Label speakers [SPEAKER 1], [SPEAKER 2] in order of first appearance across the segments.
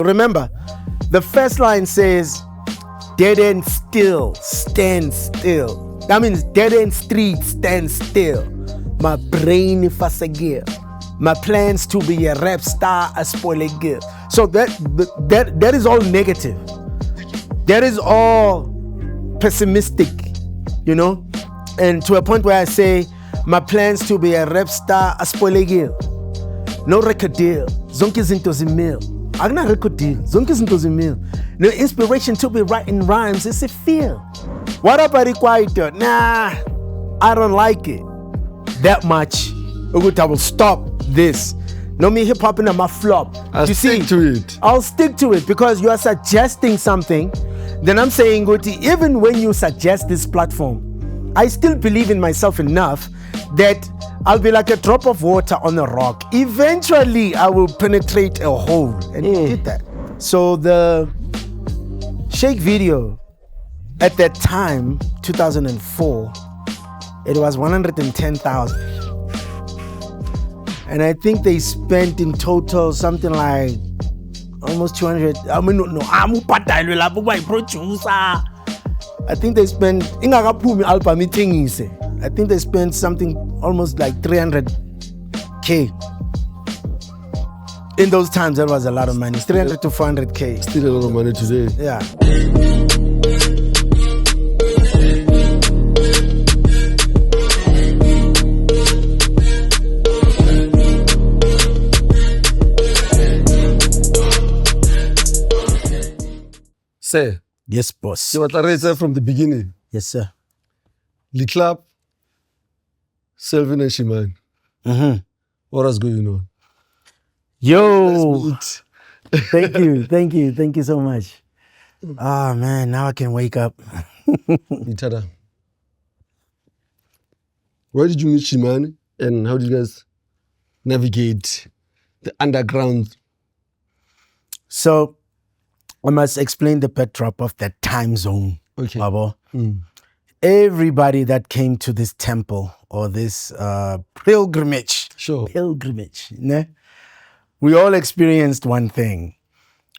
[SPEAKER 1] Remember, the first line says, dead end still, stand still. That means dead end street, stand still. My brain if I say give. My plans to be a rap star, a spoiler give. So that is all negative. That is all pessimistic, you know? And to a point where I say, my plans to be a rap star, a spoiler give. No record deal. Zonke zinto zimil. Agna record deal. Zonke zinto zimil. No inspiration to be writing rhymes. It's a feel. What about it? Nah, I don't like it that much. I will stop this. No me hip hop in my flop.
[SPEAKER 2] I'll stick to it.
[SPEAKER 1] I'll stick to it because you are suggesting something. Then I'm saying, even when you suggest this platform, I still believe in myself enough that I'll be like a drop of water on a rock. Eventually, I will penetrate a hole. And he did that. So the Shake video, at that time, 2004, it was 110,000. And I think they spent in total something like almost 200. I'm a producer. I think they spent, I think they spent something almost like 300K. In those times, that was a lot of money. 300 to 400K.
[SPEAKER 2] Still a lot of money today.
[SPEAKER 1] Yeah.
[SPEAKER 2] Say,
[SPEAKER 1] Yes, boss.
[SPEAKER 2] you were from the beginning.
[SPEAKER 1] Yes, sir.
[SPEAKER 2] The club, Selvin and Shiman.
[SPEAKER 1] Mm-hmm.
[SPEAKER 2] What was going on?
[SPEAKER 1] Yo, thank you so much. Ah, man, now I can wake up.
[SPEAKER 2] Itada. Where did you meet Shimani and how did you guys navigate the underground?
[SPEAKER 1] So, I must explain the backdrop of that time zone.
[SPEAKER 2] Okay.
[SPEAKER 1] Babo. Everybody that came to this temple or this pilgrimage, ne? We all experienced one thing,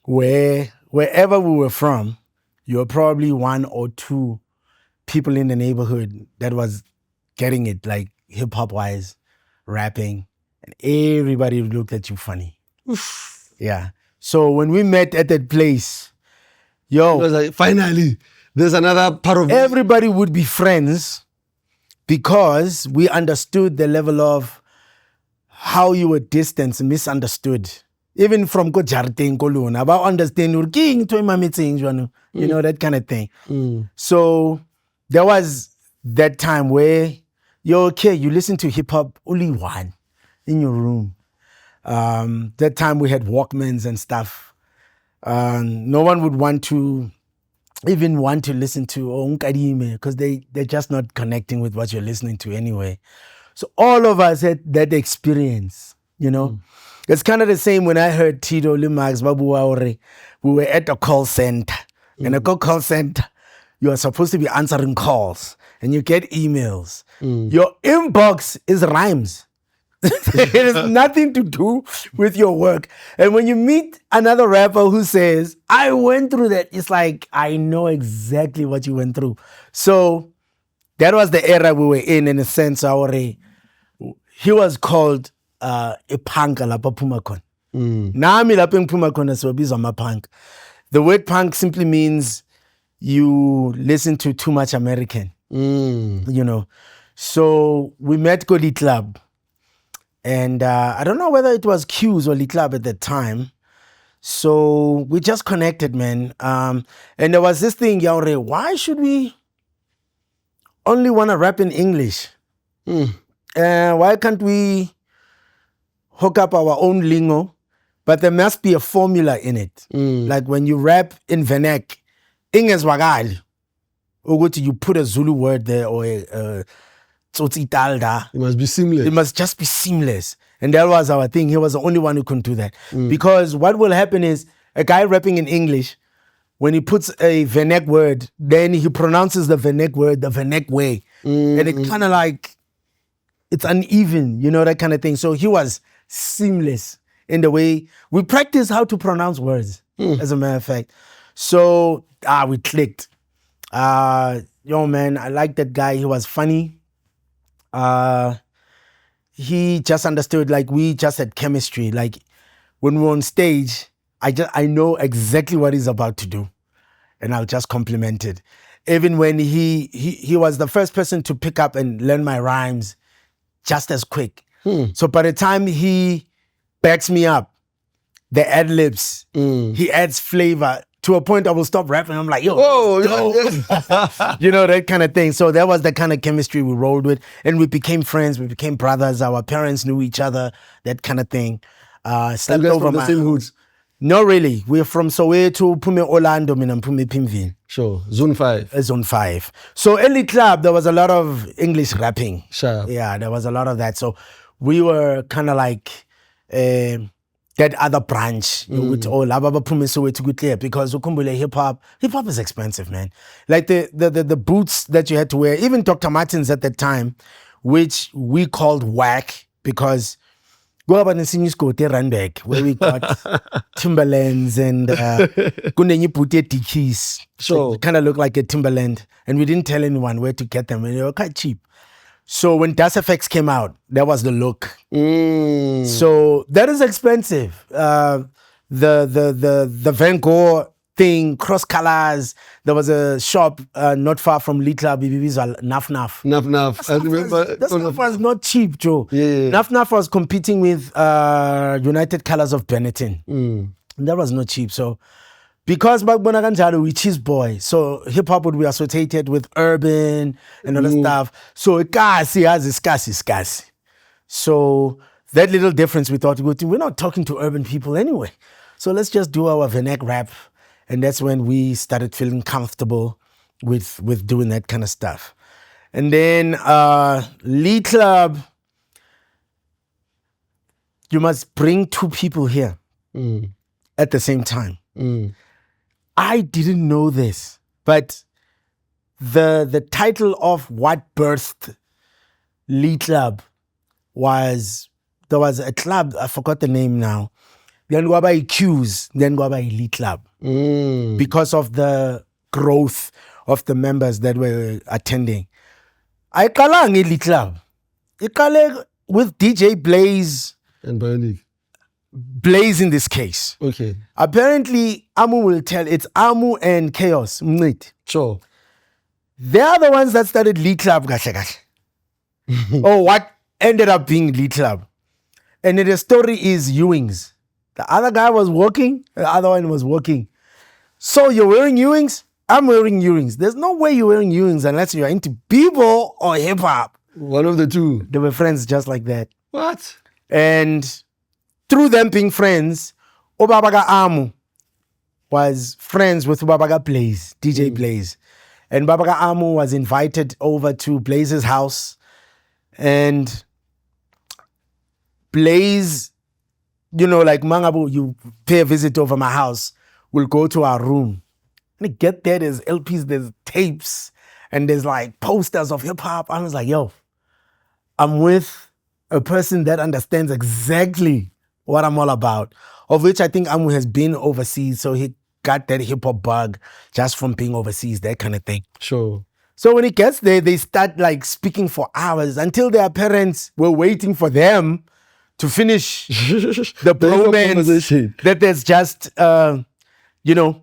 [SPEAKER 1] wherever we were from, you were probably one or two people in the neighborhood that was getting it, like hip-hop wise, rapping, and everybody looked at you funny. Yeah. So when we met at that place,
[SPEAKER 2] It was like, finally, there's another part of
[SPEAKER 1] everybody would be friends because we understood the level of how you were distanced and misunderstood. Even from Kojarten Koluna, about understanding you're king to you know, that kind of thing. So there was that time where you're okay, you listen to hip hop only one in your room. That time we had Walkmans and stuff. No one would want to listen to Nkadime because they're just not connecting with what you're listening to anyway. So all of us had that experience, you know. It's kind of the same when I heard Tito Limax, Babu Waure. We were at a call center. And a call center, you are supposed to be answering calls and you get emails. Your inbox is rhymes. It has nothing to do with your work. And when you meet another rapper who says, I went through that, it's like, I know exactly what you went through. So that was the era we were in a sense. He was called a punk lapa Pumakon. Nami lapa Pumakon so bizama punk. The word punk simply means you listen to too much American. You know. So we met Goli Club. And I don't know whether it was Q's or Lee Club at that time. So we just connected, man. And there was this thing, Yaure, why should we only want to rap in English? Why can't we hook up our own lingo? But there must be a formula in it. Like when you rap in Venek, Inges Wagal, or you put a Zulu word there or a
[SPEAKER 2] it must be seamless.
[SPEAKER 1] It must just be seamless. And that was our thing. He was the only one who couldn't do that. Because what will happen is a guy rapping in English, when he puts a Venek word, then he pronounces the Venek word the Venek way. And it kind of like, it's uneven, you know, that kind of thing. So he was seamless in the way we practice how to pronounce words. as a matter of fact. So we clicked. Yo man, I like that guy. He was funny. He just understood, like we just had chemistry. Like when we were on stage, I know exactly what he's about to do, and I'll just compliment it. Even when he was the first person to pick up and learn my rhymes just as quick. So by the time he backs me up, the ad libs, he adds flavor to a point I will stop rapping. I'm like, yo, you know, that kind of thing. So that was the kind of chemistry we rolled with, and we became friends. We became brothers. Our parents knew each other. That kind of thing. Slept
[SPEAKER 2] You guys
[SPEAKER 1] over
[SPEAKER 2] from the
[SPEAKER 1] my
[SPEAKER 2] same hoods?
[SPEAKER 1] No, really. We're from Soweto, Pume Orlando, mina Pume Pimvini.
[SPEAKER 2] Sure. Zone 5.
[SPEAKER 1] Zone 5. So early club, there was a lot of English rapping.
[SPEAKER 2] Sharp.
[SPEAKER 1] Yeah, there was a lot of that. So we were kind of like that other branch with all Ababa Pume Soweto Gutle, because ukumbule hip hop is expensive, man. Like the boots that you had to wear, even Dr. Martens at that time, which we called whack, because go up and see Randbeck, where we got Timberlands and Dickies.
[SPEAKER 2] Sure.
[SPEAKER 1] Kind of looked like a Timberland, and we didn't tell anyone where to get them, and they were quite cheap. So when Das FX came out, that was the look. So that is expensive. The Van Gogh thing, cross colors. There was a shop not far from Lee Club, Naf Naf.
[SPEAKER 2] Naf. I remember.
[SPEAKER 1] That stuff was not cheap, Joe.
[SPEAKER 2] Yeah.
[SPEAKER 1] Naf Naf was competing with United Colors of Benetton. And that was not cheap. So because back when we cheese boy, so hip hop would be associated with urban and all that stuff. So scarce. So that little difference, we thought, we're not talking to urban people anyway. So let's just do our vernac rap. And that's when we started feeling comfortable with doing that kind of stuff. And then Lee Club, you must bring two people here at the same time. I didn't know this, but the title of what birthed Lee Club was, there was a club, I forgot the name now. Then go by Q's, then go by Lee Club. Because of the growth of the members that were attending. I call Lee Club. I call with DJ Blaze.
[SPEAKER 2] And Bionic.
[SPEAKER 1] Blaze in this case.
[SPEAKER 2] Okay.
[SPEAKER 1] Apparently, Amu will tell it's Amu and Chaos.
[SPEAKER 2] Sure.
[SPEAKER 1] They are the ones that started Lee Club. Or what ended up being Lee Club. And the story is Ewings. The other guy was working, the other one was working. So you're wearing Ewings? I'm wearing Ewings. There's no way you're wearing Ewings unless you're into people or hip hop.
[SPEAKER 2] One of the two.
[SPEAKER 1] They were friends just like that.
[SPEAKER 2] What?
[SPEAKER 1] And through them being friends, Obabaga Amu was friends with Babaga Blaze, DJ Blaze. And Babaga Amu was invited over to Blaze's house. And Blaze, you know, like Mangabu, you pay a visit over my house, we'll go to our room. And get there, there's LPs, there's tapes, and there's like posters of hip hop. I was like, yo, I'm with a person that understands exactly what I'm all about, of which I think Amu has been overseas, so he got that hip hop bug just from being overseas, that kind of thing.
[SPEAKER 2] Sure.
[SPEAKER 1] So when he gets there, they start like speaking for hours until their parents were waiting for them to finish the bromance that there's just, you know.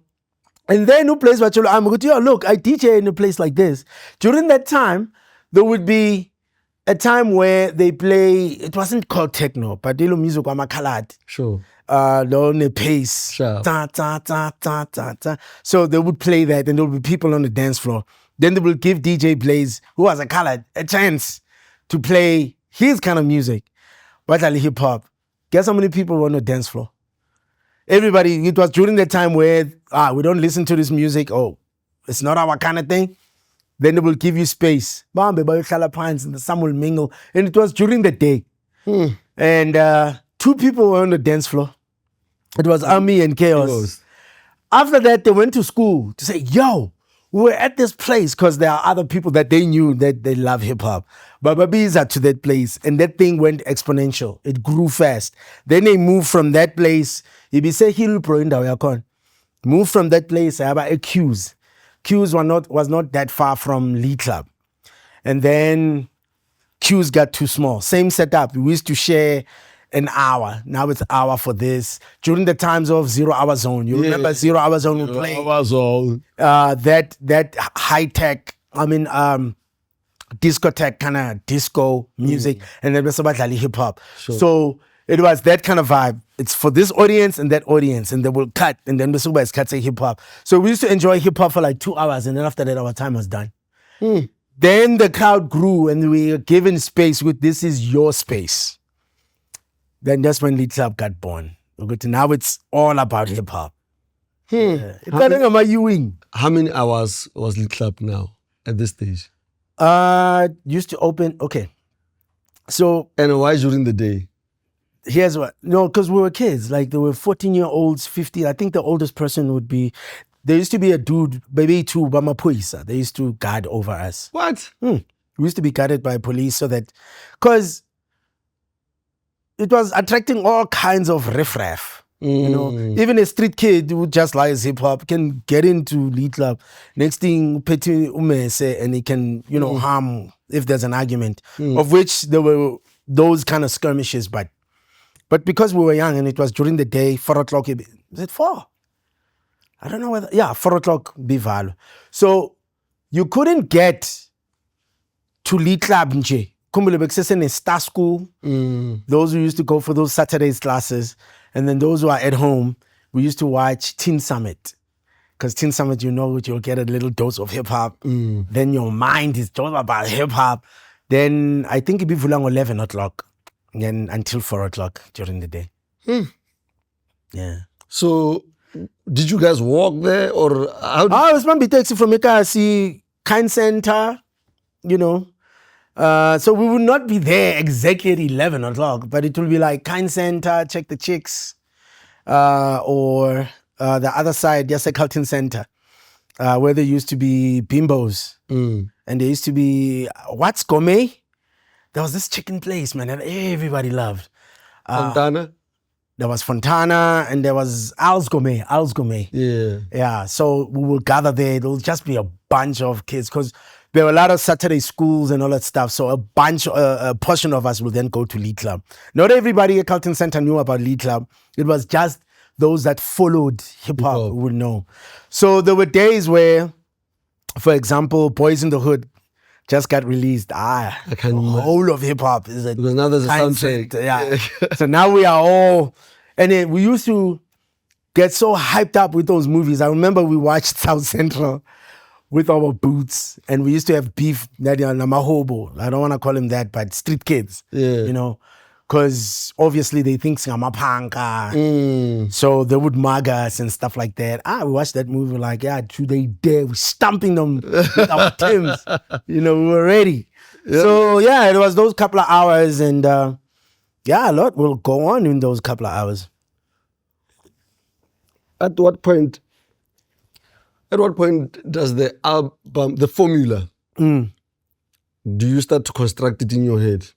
[SPEAKER 1] And then who plays Bacholo? I'm going to, look, I DJ in a place like this. During that time, there would be a time where they play, it wasn't called techno, but they music wa makalad.
[SPEAKER 2] Sure.
[SPEAKER 1] On a pace.
[SPEAKER 2] Sure.
[SPEAKER 1] Ta, ta, ta, ta, ta, ta. So they would play that and there would be people on the dance floor. Then they will give DJ Blaze, who was a colored, a chance to play his kind of music. But hip hop. Guess how many people were on the dance floor? Everybody, it was during the time where we don't listen to this music. Oh, it's not our kind of thing. Then they will give you space. And some will mingle. And it was during the day. And two people were on the dance floor. It was Ami and Chaos. After that, they went to school to say, yo, we're at this place, because there are other people that they knew that they love hip hop. But Babies are to that place, and that thing went exponential. It grew fast. Then they moved from that place. If you say Hill Pro in Dawakon, Moved from that place, I a Q's. Q's was not that far from Lee Club. And then Q's got too small. Same setup. We used to share an hour. Now it's an hour for this. During the times of 0 Hour Zone. You remember 0 Hour Zone would play that high tech, discotheque kind of disco music, and then basically hip hop. So it was that kind of vibe. It's for this audience and that audience, and they will cut, and then basically cut say hip hop. So we used to enjoy hip hop for like 2 hours, and then after that our time was done. Then the crowd grew, and we were given space with this is your space. Then that's when Lee Club got born. Now it's all about hip hop.
[SPEAKER 2] How many hours was Lee Club now at this stage?
[SPEAKER 1] Used to open, okay. So.
[SPEAKER 2] And why during the day?
[SPEAKER 1] Here's what, no, because we were kids. Like there were 14-year-olds, 50. I think the oldest person would be, there used to be a dude, maybe two, Bamapuisa. They used to guard over us.
[SPEAKER 2] What?
[SPEAKER 1] We used to be guarded by police so that, because it was attracting all kinds of riffraff. You know, even a street kid who just likes hip hop can get into Lee Club. Next thing, Petit Umese, and he can, harm if there's an argument, of which there were those kind of skirmishes. But because we were young and it was during the day, 4 o'clock, is it 4? I don't know whether, 4 o'clock, Bivalo. So you couldn't get to Lee Club, nje. Kumbulebek in a star school, those who used to go for those Saturdays classes, and then those who are at home, we used to watch Teen Summit. Because Teen Summit, you'll get a little dose of hip hop. Then your mind is all about hip hop. Then I think it'd be Vulang 11 o'clock, then until 4 o'clock during the day. Yeah.
[SPEAKER 2] So did you guys walk there or how?
[SPEAKER 1] It was maybe taxi from Ekasi, Kind Center, so we would not be there exactly at 11 o'clock, but it will be like Kind Center, Check the Chicks, or the other side, just a Carlton Center, where there used to be bimbos. And there used to be, what's Gourmet? There was this chicken place, man, that everybody loved.
[SPEAKER 2] Fontana?
[SPEAKER 1] There was Fontana, and there was Al's Gourmet. Yeah, so we will gather there. There will just be a bunch of kids, because there were a lot of Saturday schools and all that stuff. So a portion of us will then go to Lee Club. Not everybody at Carlton Center knew about Lee Club. It was just those that followed hip hop would know. So there were days where, for example, Boys in the Hood just got released. The whole of hip hop is
[SPEAKER 2] now there's a soundtrack.
[SPEAKER 1] Yeah. So now we are all, and then we used to get so hyped up with those movies. I remember we watched South Central with our boots, and we used to have beef. Namahobo. I don't want to call him that, but street kids. Because obviously they think Singamapanka. So they would mug us and stuff like that. We watched that movie like, do they dare? We're stomping them with our Timbs. We were ready. Yeah. So it was those couple of hours, and a lot will go on in those couple of hours.
[SPEAKER 2] At what point does the album, the formula, do you start to construct it in your head?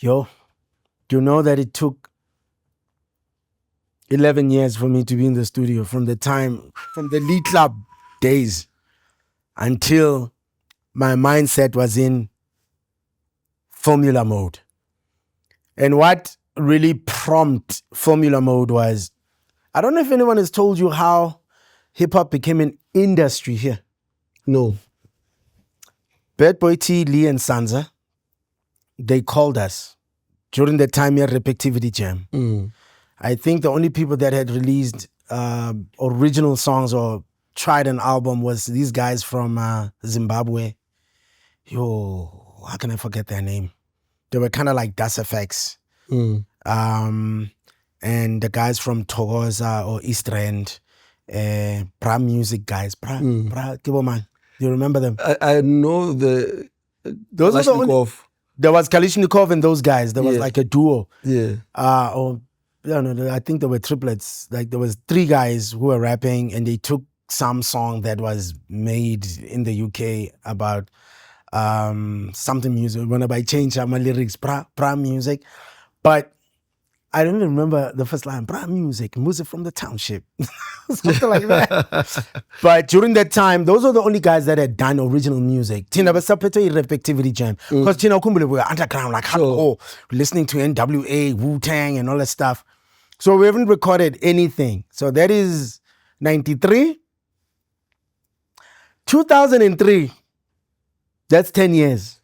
[SPEAKER 1] Do you know that it took 11 years for me to be in the studio from the Lee Club days until my mindset was in formula mode. And what really prompted formula mode was, I don't know if anyone has told you how hip hop became an industry here.
[SPEAKER 2] No.
[SPEAKER 1] Bad Boy T, Lee, and Sansa, they called us during the time here Repectivity Jam. I think the only people that had released original songs or tried an album was these guys from Zimbabwe. How can I forget their name? They were kind of like Das FX. And the guys from Togoza or East Rand, Bra Music guys. Bra, Kiboman. Do you remember them?
[SPEAKER 2] I know those
[SPEAKER 1] are the only. There was Kalishnikov and those guys. There was like a duo.
[SPEAKER 2] Yeah.
[SPEAKER 1] I think there were triplets. Like there was 3 guys who were rapping, and they took some song that was made in the UK about something music. Whenever I change my lyrics, pra music. But I don't even remember the first line. Bra music from the township. Something like that. But during that time, those are the only guys that had done original music. Tina Basapeta Repectivity Jam. Because Tina Kumbule were underground, like hardcore, listening to NWA, Wu-Tang, and all that stuff. So we haven't recorded anything. So that is 93. 2003. That's 10 years.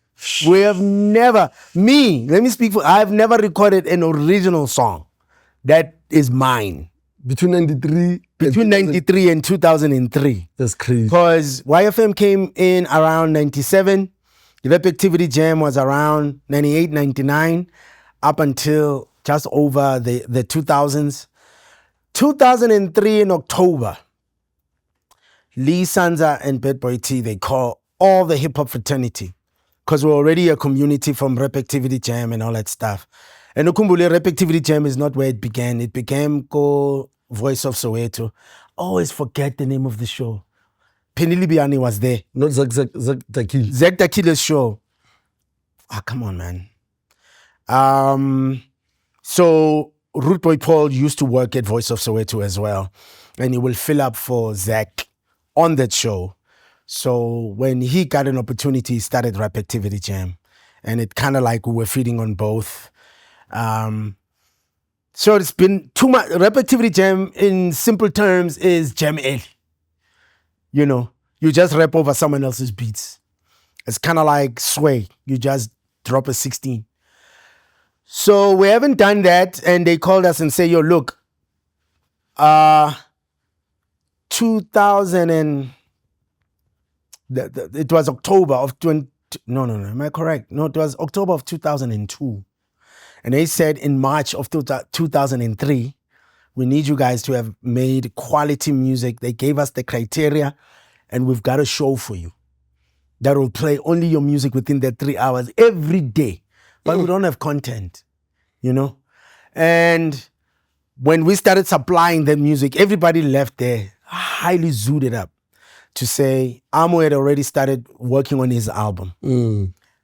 [SPEAKER 1] We have never, let me speak for, I've never recorded an original song that is mine.
[SPEAKER 2] Between 93
[SPEAKER 1] Between 93 and 2003.
[SPEAKER 2] That's crazy.
[SPEAKER 1] Because YFM came in around 97. The Repectivity Jam was around 98, 99, up until just over the 2000s. 2003 in October, Lee Sanza and Bad Boy T, they call all the hip-hop fraternity, because we're already a community from Repectivity Jam and all that stuff. And Ukumbule Repectivity Jam is not where it began. It became called Voice of Soweto. Always forget the name of the show. Penny Libiani was there.
[SPEAKER 2] Not Zach Dakil.
[SPEAKER 1] Zach Dakila's show. Ah, come on, man. So Root Boy Paul used to work at Voice of Soweto as well. And he will fill up for Zach on that show. So when he got an opportunity, he started Repectivity Jam. And it kind of like we were feeding on both. So it's been too much. Repectivity Jam, in simple terms, is Jam L. You know, you just rap over someone else's beats. It's kind of like Sway. You just drop a 16. So we haven't done that. And they called us and say, yo, look, 2000 and... it was October of 20... No, am I correct? No, it was October of 2002. And they said in March of 2003, we need you guys to have made quality music. They gave us the criteria, and we've got a show for you that will play only your music within that 3 hours every day. But we don't have content, you know? And when we started supplying the music, everybody left there highly zooted up to say Amo had already started working on his album.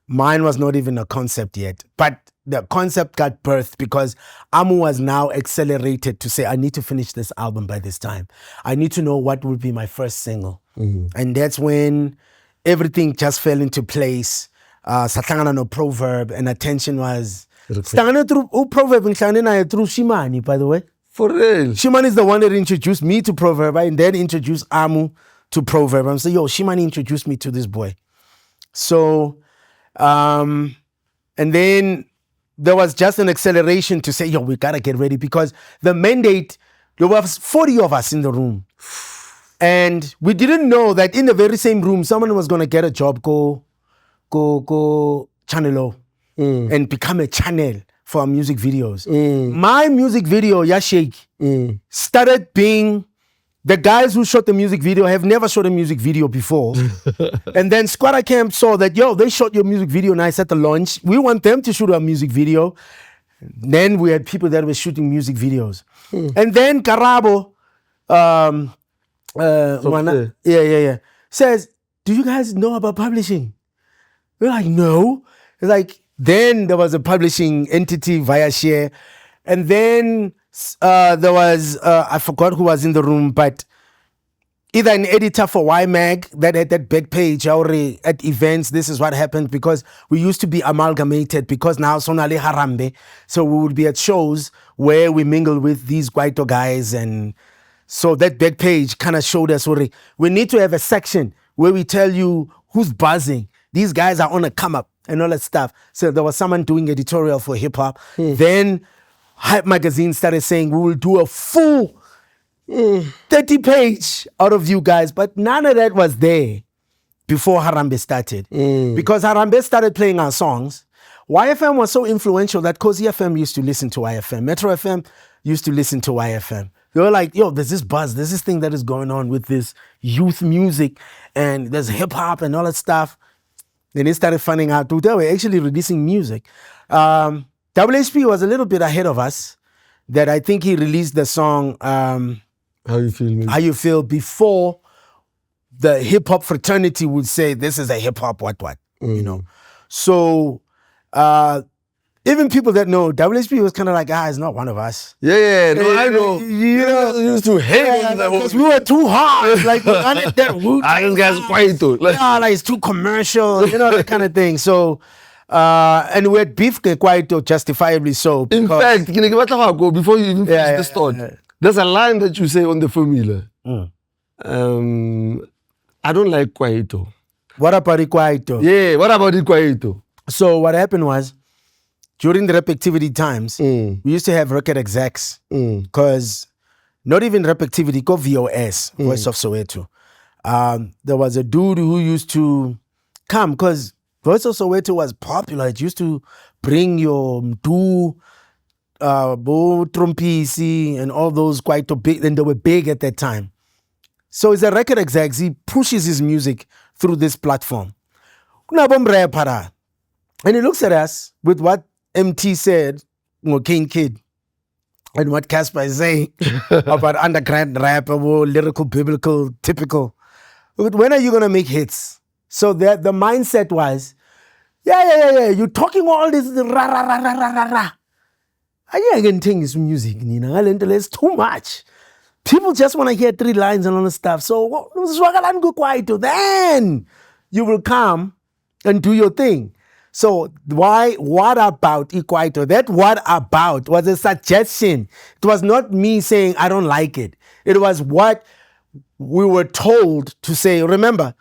[SPEAKER 1] Mine was not even a concept yet, but the concept got birthed because Amo was now accelerated to say, I need to finish this album by this time. I need to know what will be my first single. And that's when everything just fell into place. Satlangana no Proverb, and attention was... Satlangana through Proverb and Satlangana through Shimani, by the way.
[SPEAKER 2] For real?
[SPEAKER 1] Shimani is the one that introduced me to Proverb, and then introduced Amo to Proverb. I'm saying, yo, Shimani introduced me to this boy. So, and then there was just an acceleration to say, yo, we gotta get ready, because the mandate, there was 40 of us in the room. And we didn't know that in the very same room, someone was gonna get a job, go Channel O, and become a channel for our music videos. My music video, Yashake, started being... The guys who shot the music video have never shot a music video before. And then Squatter Camp saw that, yo, they shot your music video nice at the launch. We want them to shoot our music video. Then we had people that were shooting music videos. And then Karabo, says, do you guys know about publishing? We're like, no. It's like, then there was a publishing entity via Share. And then there was, I forgot who was in the room, but either an editor for YMAG that had that back page already at events. This is what happened, because we used to be amalgamated, because now Sonale Harambe. So we would be at shows where we mingle with these Kwaito guys. And so that back page kind of showed us, we need to have a section where we tell you who's buzzing. These guys are on a come up and all that stuff. So there was someone doing editorial for hip hop. Then Hype Magazine started saying, we will do a full 30-page out of you guys. But none of that was there before Harambe started. Because Harambe started playing our songs. YFM was so influential that Cozy FM used to listen to YFM. Metro FM used to listen to YFM. They were like, yo, there's this buzz, there's this thing that is going on with this youth music, and there's hip hop and all that stuff. Then they started finding out they were actually releasing music. WHP was a little bit ahead of us, that I think he released the song
[SPEAKER 2] How You Feel, maybe.
[SPEAKER 1] How You Feel before the hip hop fraternity would say this is a hip hop what, you know. So even people that know WSP was kind of like, it's not one of us.
[SPEAKER 2] Yeah, no, I know.
[SPEAKER 1] You know,
[SPEAKER 2] You used to hate on the whole.
[SPEAKER 1] because we were too hard. Like, we wanted that Wu-
[SPEAKER 2] This guy's quiet though. Like,
[SPEAKER 1] like it's too commercial, that kind of thing. So, and we had beef quite justifiably so.
[SPEAKER 2] in
[SPEAKER 1] because-
[SPEAKER 2] fact, can I give a go before you even finish
[SPEAKER 1] Yeah,
[SPEAKER 2] the thought?
[SPEAKER 1] yeah.
[SPEAKER 2] There's a line that you say on the formula. I don't like Kwaito.
[SPEAKER 1] what about Ikwaito?
[SPEAKER 2] Yeah, what about it Kwaito?
[SPEAKER 1] So what happened was, during the Rap Activity times, we used to have record execs because not even Rap Activity, go VOS, Voice of Soweto. There was a dude who used to come because Voice of Soweto was popular. It used to bring your Mdu, Bo Trumpisi, and all those quite big, and they were big at that time. So as a record exec, he pushes his music through this platform. And he looks at us with what MT said, Kane Kid, and what Casper is saying about underground rap, or lyrical, biblical, typical. But when are you going to make hits? So the mindset was, yeah, you're talking all this ra ra ra ra ra ra ra. I can think it's music, it's too much. People just want to hear 3 lines and all the stuff. So then you will come and do your thing. So what about Ikwaito? That what about was a suggestion. It was not me saying I don't like it. It was what we were told to say. Remember,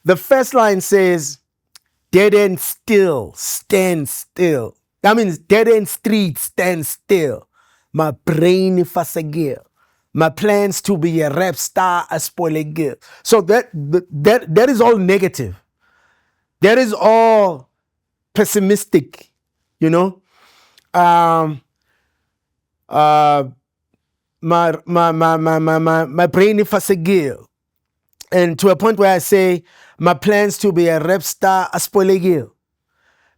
[SPEAKER 1] the first line says, dead end still, stand still. That means dead end street, stand still. My brain fasagir. My plans to be a rap star, a spoiler girl. So that is all negative. That is all pessimistic, My brain fasagir. And to a point where I say, my plans to be a rap star, a spoiler girl.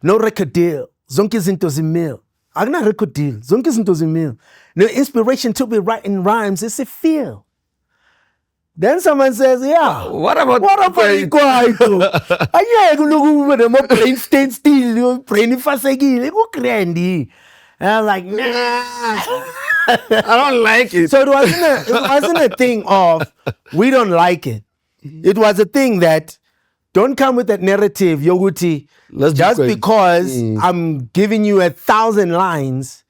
[SPEAKER 1] No record deal. Zonke zinto zimil. Agna record deal. Zonke zinto zimil. No inspiration to be writing rhymes. It's a feel. Then someone says, yeah.
[SPEAKER 2] What about
[SPEAKER 1] Ikwaito? Aye, look at my brain stayed still. Your brain fasagil. Go grandy. And I'm like, nah.
[SPEAKER 2] I don't like it.
[SPEAKER 1] So it wasn't a thing of we don't like it. It was a thing that don't come with that narrative, Yoguti. Just because I'm giving you 1,000 lines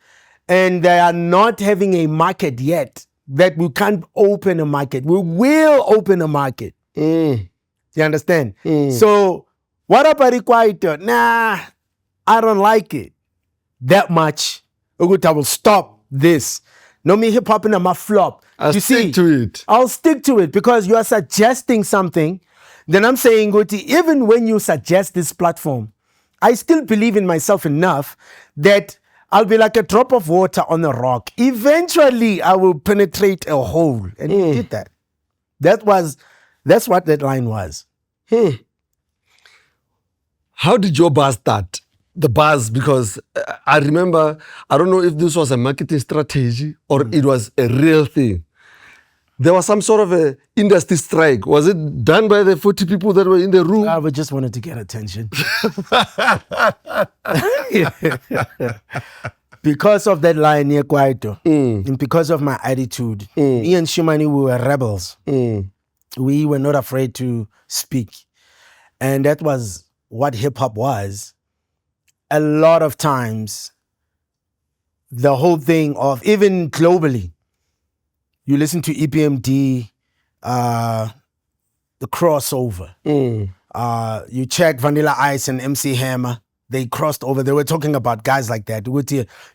[SPEAKER 1] and they are not having a market yet, that we can't open a market. We will open a market. You understand? So what about Ikwaito? Nah, I don't like it that much. Yoguti, I will stop this. No me hip hop in my flop.
[SPEAKER 2] I'll stick to it.
[SPEAKER 1] I'll stick to it because you are suggesting something. Then I'm saying, Goti, even when you suggest this platform, I still believe in myself enough that I'll be like a drop of water on a rock. Eventually, I will penetrate a hole. And you did that. That's what that line was.
[SPEAKER 2] How did your buzz start? The buzz, because I remember, I don't know if this was a marketing strategy or it was a real thing. There was some sort of a industry strike. Was it done by the 40 people that were in the room?
[SPEAKER 1] We just wanted to get attention. Because of that line near Kwaito, and because of my attitude, me and Shimani, we were rebels. We were not afraid to speak. And that was what hip-hop was. A lot of times, the whole thing of, even globally, you listen to EPMD, the crossover. You check Vanilla Ice and MC Hammer, they crossed over. They were talking about guys like that.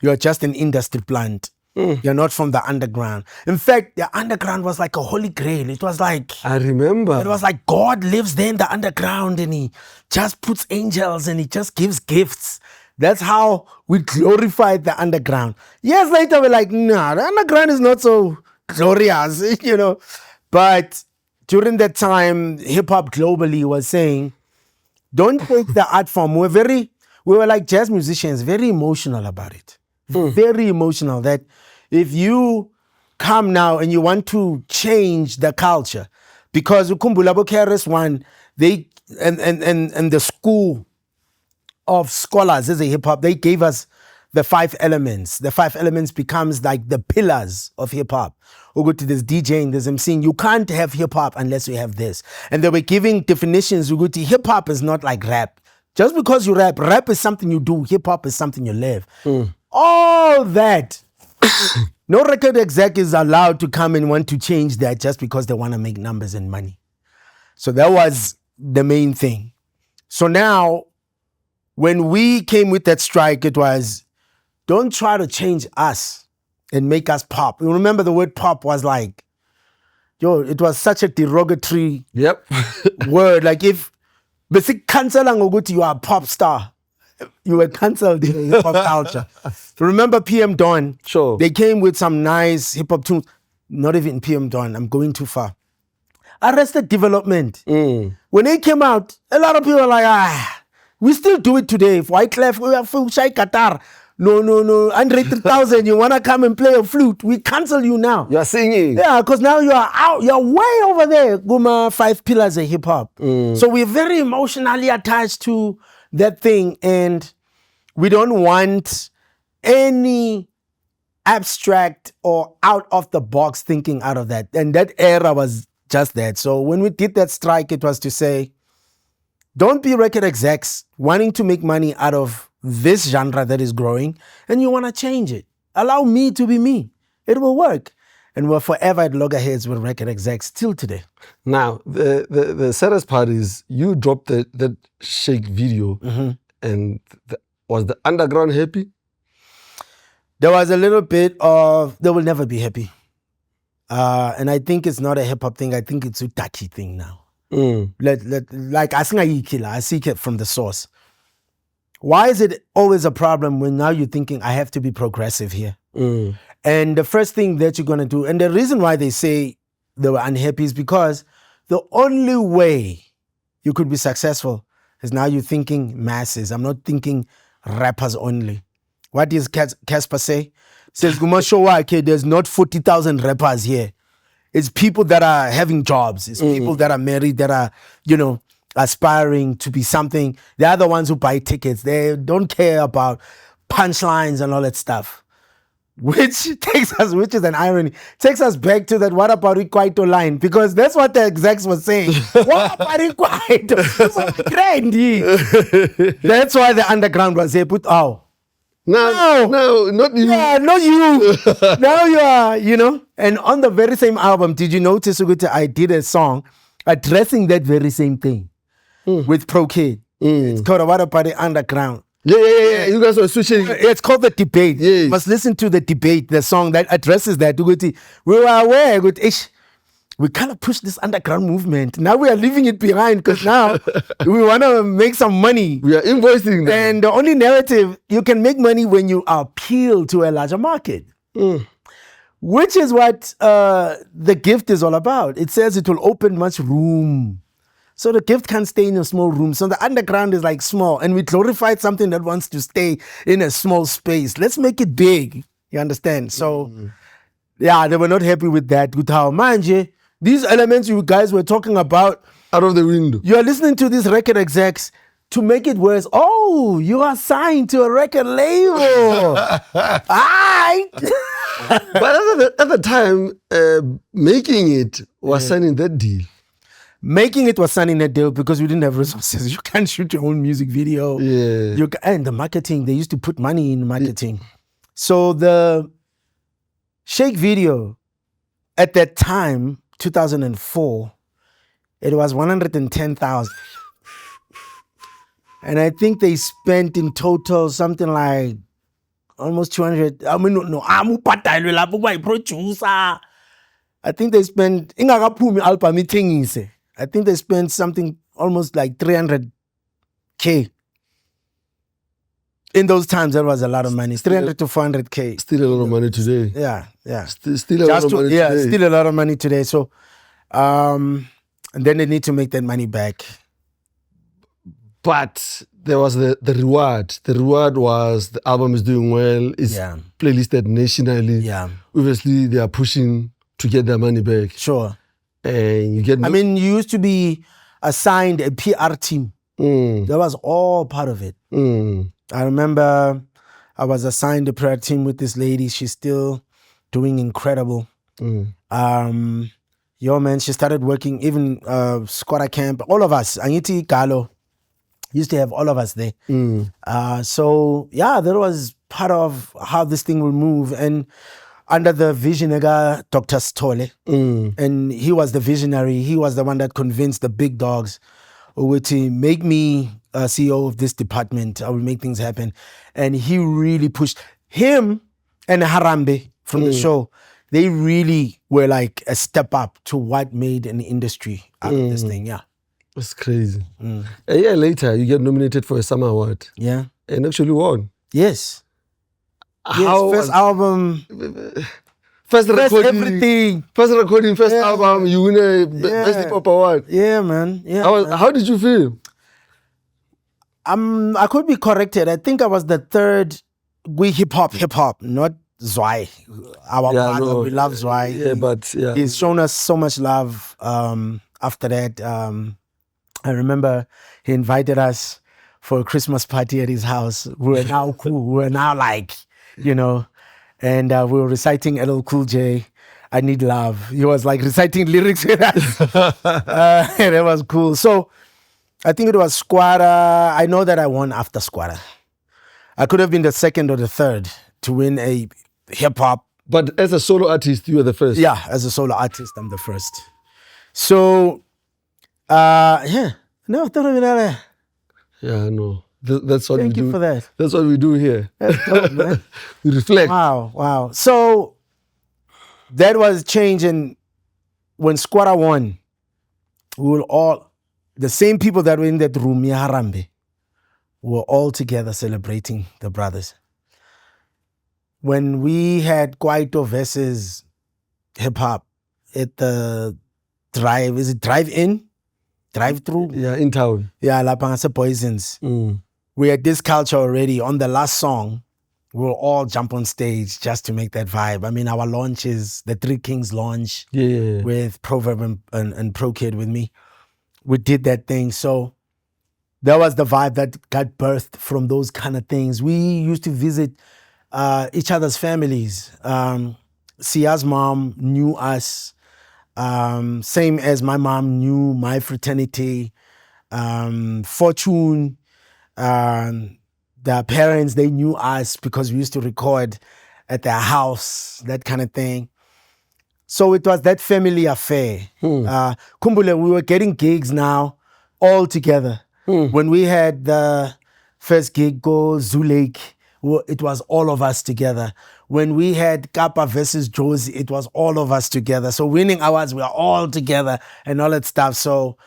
[SPEAKER 1] You're just an industry plant. You're not from the underground. In fact, the underground was like a holy grail. It was like...
[SPEAKER 2] I remember.
[SPEAKER 1] It was like God lives there in the underground and he just puts angels and he just gives gifts. That's how we glorified the underground. Years later, we're like, nah, the underground is not so glorious, But during that time, hip-hop globally was saying, don't take the art form. We were like jazz musicians, very emotional about it. Very emotional that if you come now and you want to change the culture, because Ukumbulabo KRS-One, they and the school of scholars as a hip hop, they gave us the 5 elements. The 5 elements becomes like the pillars of hip hop. Uguti, there's DJing, there's MCing. You can't have hip hop unless you have this. And they were giving definitions. Uguti, hip hop is not like rap. Just because you rap is something you do. Hip hop is something you live. All that. No record exec is allowed to come and want to change that just because they want to make numbers and money. So that was the main thing. So now, when we came with that strike, it was, don't try to change us and make us pop. You remember the word pop was like, it was such a derogatory
[SPEAKER 2] Yep.
[SPEAKER 1] word. Like if, basic cancel you are a pop star. You were cancelled in hip hop culture. Remember PM Dawn?
[SPEAKER 2] Sure.
[SPEAKER 1] They came with some nice hip hop tunes. Not even PM Dawn. I'm going too far. Arrested Development. When they came out, a lot of people were like, we still do it today. If Wyclef, we have Shai Qatar. No, Andre 3000, you want to come and play a flute? We cancel you now.
[SPEAKER 2] You are singing.
[SPEAKER 1] Yeah, because now you are out. You're way over there. Guma, 5 pillars of hip hop. So we're very emotionally attached to that thing, and we don't want any abstract or out of the box thinking out of that. And that era was just that. So when we did that strike, it was to say, don't be record execs wanting to make money out of this genre that is growing, and you want to change it. Allow me to be me. It will work. And we're forever at loggerheads with record execs still today.
[SPEAKER 2] Now, the saddest part is you dropped that Shake video, and was the underground happy?
[SPEAKER 1] There was a little bit of, they will never be happy. And I think it's not a hip hop thing. I think it's a touchy thing now. Like I seek it from the source. Why is it always a problem when now you're thinking I have to be progressive here? And the first thing that you're gonna do, and the reason why they say they were unhappy is because the only way you could be successful is now you're thinking masses. I'm not thinking rappers only. What does Casper say? Says Gumashowa, there's not 40,000 rappers here. It's people that are having jobs. It's people that are married, that are, aspiring to be something. They're the ones who buy tickets. They don't care about punchlines and all that stuff. Which is an irony, takes us back to that what about Ikwaito line, because that's what the execs were saying. What about Ikwaito? That's why the underground was there.
[SPEAKER 2] No, not you.
[SPEAKER 1] Yeah, not you. Now you are, And on the very same album, did you notice, Uguti, I did a song addressing that very same thing with Pro Kid. It's called What About the Underground.
[SPEAKER 2] Yeah. You guys were switching.
[SPEAKER 1] It's called The Debate.
[SPEAKER 2] Yeah.
[SPEAKER 1] You must listen to The Debate, the song that addresses that. Uguti, we were aware, we kind of push this underground movement. Now we are leaving it behind because now we want to make some money.
[SPEAKER 2] We are invoicing them.
[SPEAKER 1] And the only narrative, you can make money when you appeal to a larger market. Which is what the gift is all about. It says it will open much room. So the gift can't stay in a small room. So the underground is like small. And we glorified something that wants to stay in a small space. Let's make it big. You understand? So, yeah, they were not happy with that. With how, manje, these elements you guys were talking about.
[SPEAKER 2] Out of the window.
[SPEAKER 1] You are listening to these record execs to make it worse. Oh, you are signed to a record label.
[SPEAKER 2] But at the time, making it was signing that deal.
[SPEAKER 1] Making it was signing that deal because we didn't have resources. You can't shoot your own music video.
[SPEAKER 2] Yeah.
[SPEAKER 1] And the marketing, they used to put money in marketing. So the Shake video at that time, 2004, it was 110,000. And I think they spent in total something like almost 200. I'm a producer. I think they spent, I think they spent something almost like 300K. In those times, that was a lot of money. 300 to 400K.
[SPEAKER 2] Still a lot of money today.
[SPEAKER 1] Yeah.
[SPEAKER 2] Still a lot of money today.
[SPEAKER 1] Yeah, still a lot of money today. So, and then they need to make that money back.
[SPEAKER 2] But there was the reward. The reward was the album is doing well. It's playlisted nationally.
[SPEAKER 1] Yeah.
[SPEAKER 2] Obviously, they are pushing to get their money back.
[SPEAKER 1] Sure.
[SPEAKER 2] And you get...
[SPEAKER 1] you used to be assigned a PR team. That was all part of it. I remember I was assigned a prayer team with this lady. She's still doing incredible. Yo, man, she started working, even Squatter Camp, all of us. Aniti Galo used to have all of us there. So, yeah, that was part of how this thing will move. And under the visionary Dr. Stole, and he was the visionary. He was the one that convinced the big dogs to make me CEO of this department. I will make things happen. And he really pushed him and Harambe from the show. They really were like a step up to what made an industry out of this thing. Yeah.
[SPEAKER 2] That's crazy. A year later, you get nominated for a Summer Award.
[SPEAKER 1] Yeah.
[SPEAKER 2] And actually won.
[SPEAKER 1] Yes.
[SPEAKER 2] How
[SPEAKER 1] Yes, first album.
[SPEAKER 2] First recording,
[SPEAKER 1] everything.
[SPEAKER 2] First album, you win a Best Hip Hop Award.
[SPEAKER 1] Yeah, man. Yeah.
[SPEAKER 2] How did you feel?
[SPEAKER 1] I could be corrected. I think I was the third. We hip hop, not Zwei. Our father, we love Zwei.
[SPEAKER 2] Yeah, but yeah.
[SPEAKER 1] He's shown us so much love. After that, I remember he invited us for a Christmas party at his house. We were now cool. We were now like, you know, and we were reciting LL Cool J, I Need Love. He was like reciting lyrics with us. And it was cool. So I think it was Squatter. I know that I won after Squatter. I could have been the second or the third to win a hip hop.
[SPEAKER 2] But as a solo artist, you were the first.
[SPEAKER 1] Yeah, as a solo artist, I'm the first. So, yeah. No,
[SPEAKER 2] Yeah, no. That's what
[SPEAKER 1] Thank
[SPEAKER 2] we do.
[SPEAKER 1] you for that.
[SPEAKER 2] That's what we do here.
[SPEAKER 1] That's dope, man.
[SPEAKER 2] We reflect.
[SPEAKER 1] Wow. So that was changing when Squatter won. We were all the same people that were in that room, Harambe, were all together celebrating the brothers. When we had Kwaito versus hip hop at the drive, is it drive-in? Drive-through?
[SPEAKER 2] Yeah, in town.
[SPEAKER 1] Yeah, La Pangasa Poisons. We had this culture already. On the last song, we'll all jump on stage just to make that vibe. I mean, our launches, the Three Kings launch with Proverb and Pro Kid with me, we did that thing. So that was the vibe that got birthed from those kind of things. We used to visit each other's families. Sia's mom knew us, same as my mom knew my fraternity. Fortune, their parents, they knew us because we used to record at their house, that kind of thing. So it was that family affair. Kumbule, we were getting gigs now all together. When we had the first gig go Zoo Lake, it was all of us together. When we had Kappa versus Josie, it was all of us together. So winning awards, we were all together and all that stuff. So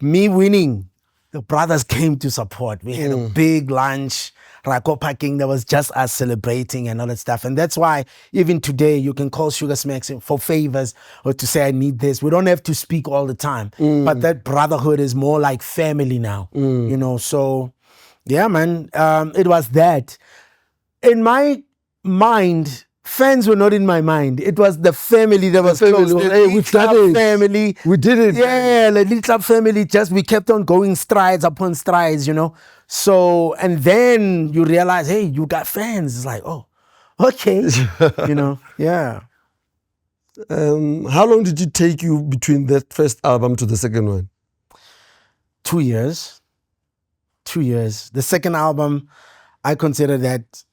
[SPEAKER 1] me winning, the brothers came to support. We had a big lunch, Rako packing, that was just us celebrating and all that stuff. And that's why even today you can call Sugar Smacks for favors or to say I need this. We don't have to speak all the time. But that brotherhood is more like family now. You know, so yeah, man. It was that. In my mind, fans were not in my mind. It was the family that was close. The
[SPEAKER 2] Hey, we've done it.
[SPEAKER 1] Family.
[SPEAKER 2] We did it.
[SPEAKER 1] Yeah, the Little Club family, just we kept on going strides upon strides, you know. So, and then you realize, hey, you got fans. It's like, oh, okay. You know, yeah.
[SPEAKER 2] How long did it take you between that first album to the second one?
[SPEAKER 1] 2 years. 2 years. The second album, I consider that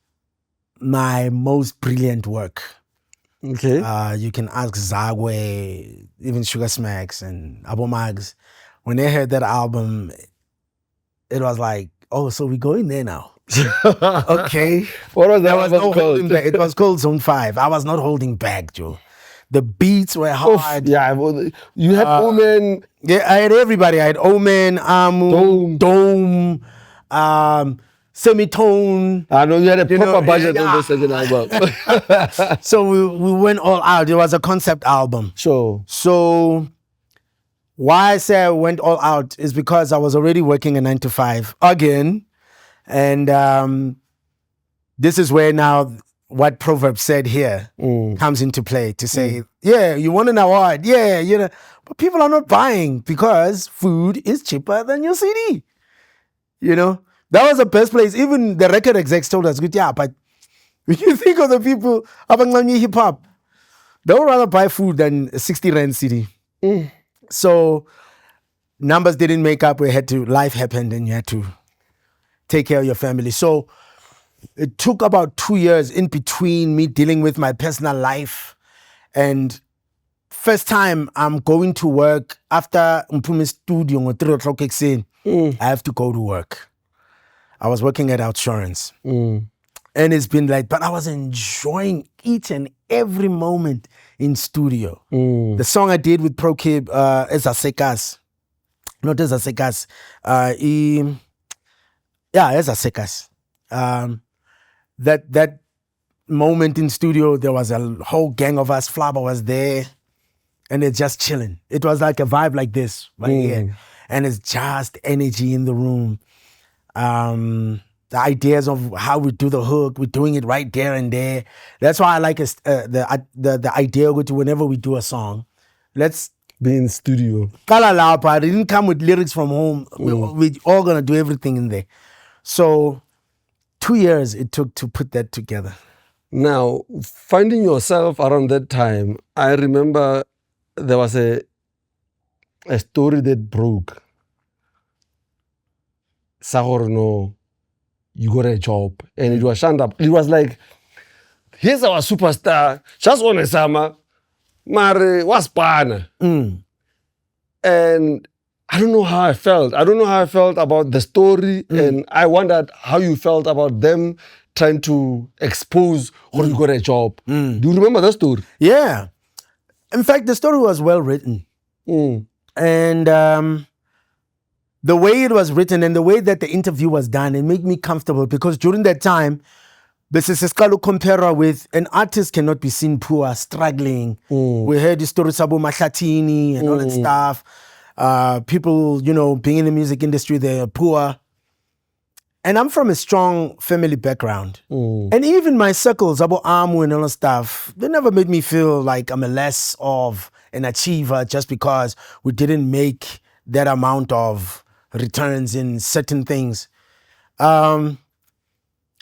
[SPEAKER 1] my most brilliant work.
[SPEAKER 2] Okay.
[SPEAKER 1] You can ask Zagwe, even Sugar Smacks and Abo Mags. When they heard that album, it was like, oh, so we going there now. Okay.
[SPEAKER 2] What was that album called?
[SPEAKER 1] It was called Zone 5. I was not holding back, Joe. The beats were hard.
[SPEAKER 2] Yeah, well, you had Omen.
[SPEAKER 1] Yeah, I had everybody. I had Omen, Amu, Dome, Semitone.
[SPEAKER 2] I know you had a proper budget
[SPEAKER 1] yeah.
[SPEAKER 2] on the second album.
[SPEAKER 1] So we went all out. It was a concept album.
[SPEAKER 2] Sure.
[SPEAKER 1] So why I say I went all out is because I was already working a 9 to 5 again. And this is where now what Proverb said here comes into play to say, yeah, you want an award. Yeah, you know, but people are not buying because food is cheaper than your CD. You know, that was the best place. Even the record execs told us, good, yeah, but When you think of the people abancane hip hop, they would rather buy food than a 60 rand CD. So numbers didn't make up. Life happened and you had to take care of your family. So it took about 2 years in between me dealing with my personal life and first time I'm going to work after Mpumi studio at 3 o'clock I have to go to work. I was working at Outsurance. And it's been like, but I was enjoying each and every moment in studio. The song I did with ProKib, Ezasekas. Not Ezasekas. Ezasekas. That moment in studio, there was a whole gang of us. Flabba was there. And it's just chilling. It was like a vibe like this right here. And it's just energy in the room. The ideas of how we do the hook, we're doing it right there and there. That's why I like the idea of whenever we do a song, let's
[SPEAKER 2] be in studio.
[SPEAKER 1] I didn't come with lyrics from home. We're all gonna do everything in there. So 2 years it took to put that together.
[SPEAKER 2] Now, finding yourself around that time, I remember there was a story that broke. Sahorno, you got a job. And it was shunned up. It was like, here's our superstar, just on a summer, Mare was pana. And I don't know how I felt. I don't know how I felt about the story. And I wondered how you felt about them trying to expose or you got a job. Do you remember that story?
[SPEAKER 1] Yeah. In fact, the story was well written. And the way it was written and the way that the interview was done, it made me comfortable because during that time, Besiseskalo compare with an artist cannot be seen poor, struggling. We heard the stories about Mahlatini and all that stuff. People, being in the music industry, they're poor. And I'm from a strong family background. And even my circles, about Amu and all that stuff, they never made me feel like I'm a less of an achiever just because we didn't make that amount of returns in certain things.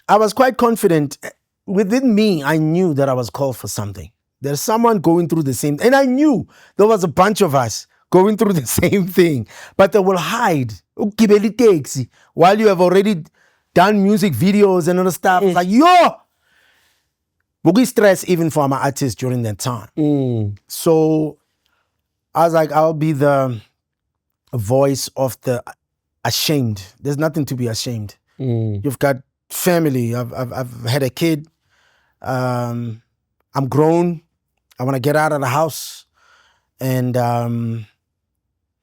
[SPEAKER 1] I was quite confident. Within me, I knew that I was called for something. There's someone going through the same, and I knew there was a bunch of us going through the same thing, but they will hide. While you have already done music videos and other stuff. It's like, we stress even for my artists during that time. So I was like, I'll be the voice of the ashamed. There's nothing to be ashamed. You've got family. I've had a kid. I'm grown. I want to get out of the house. And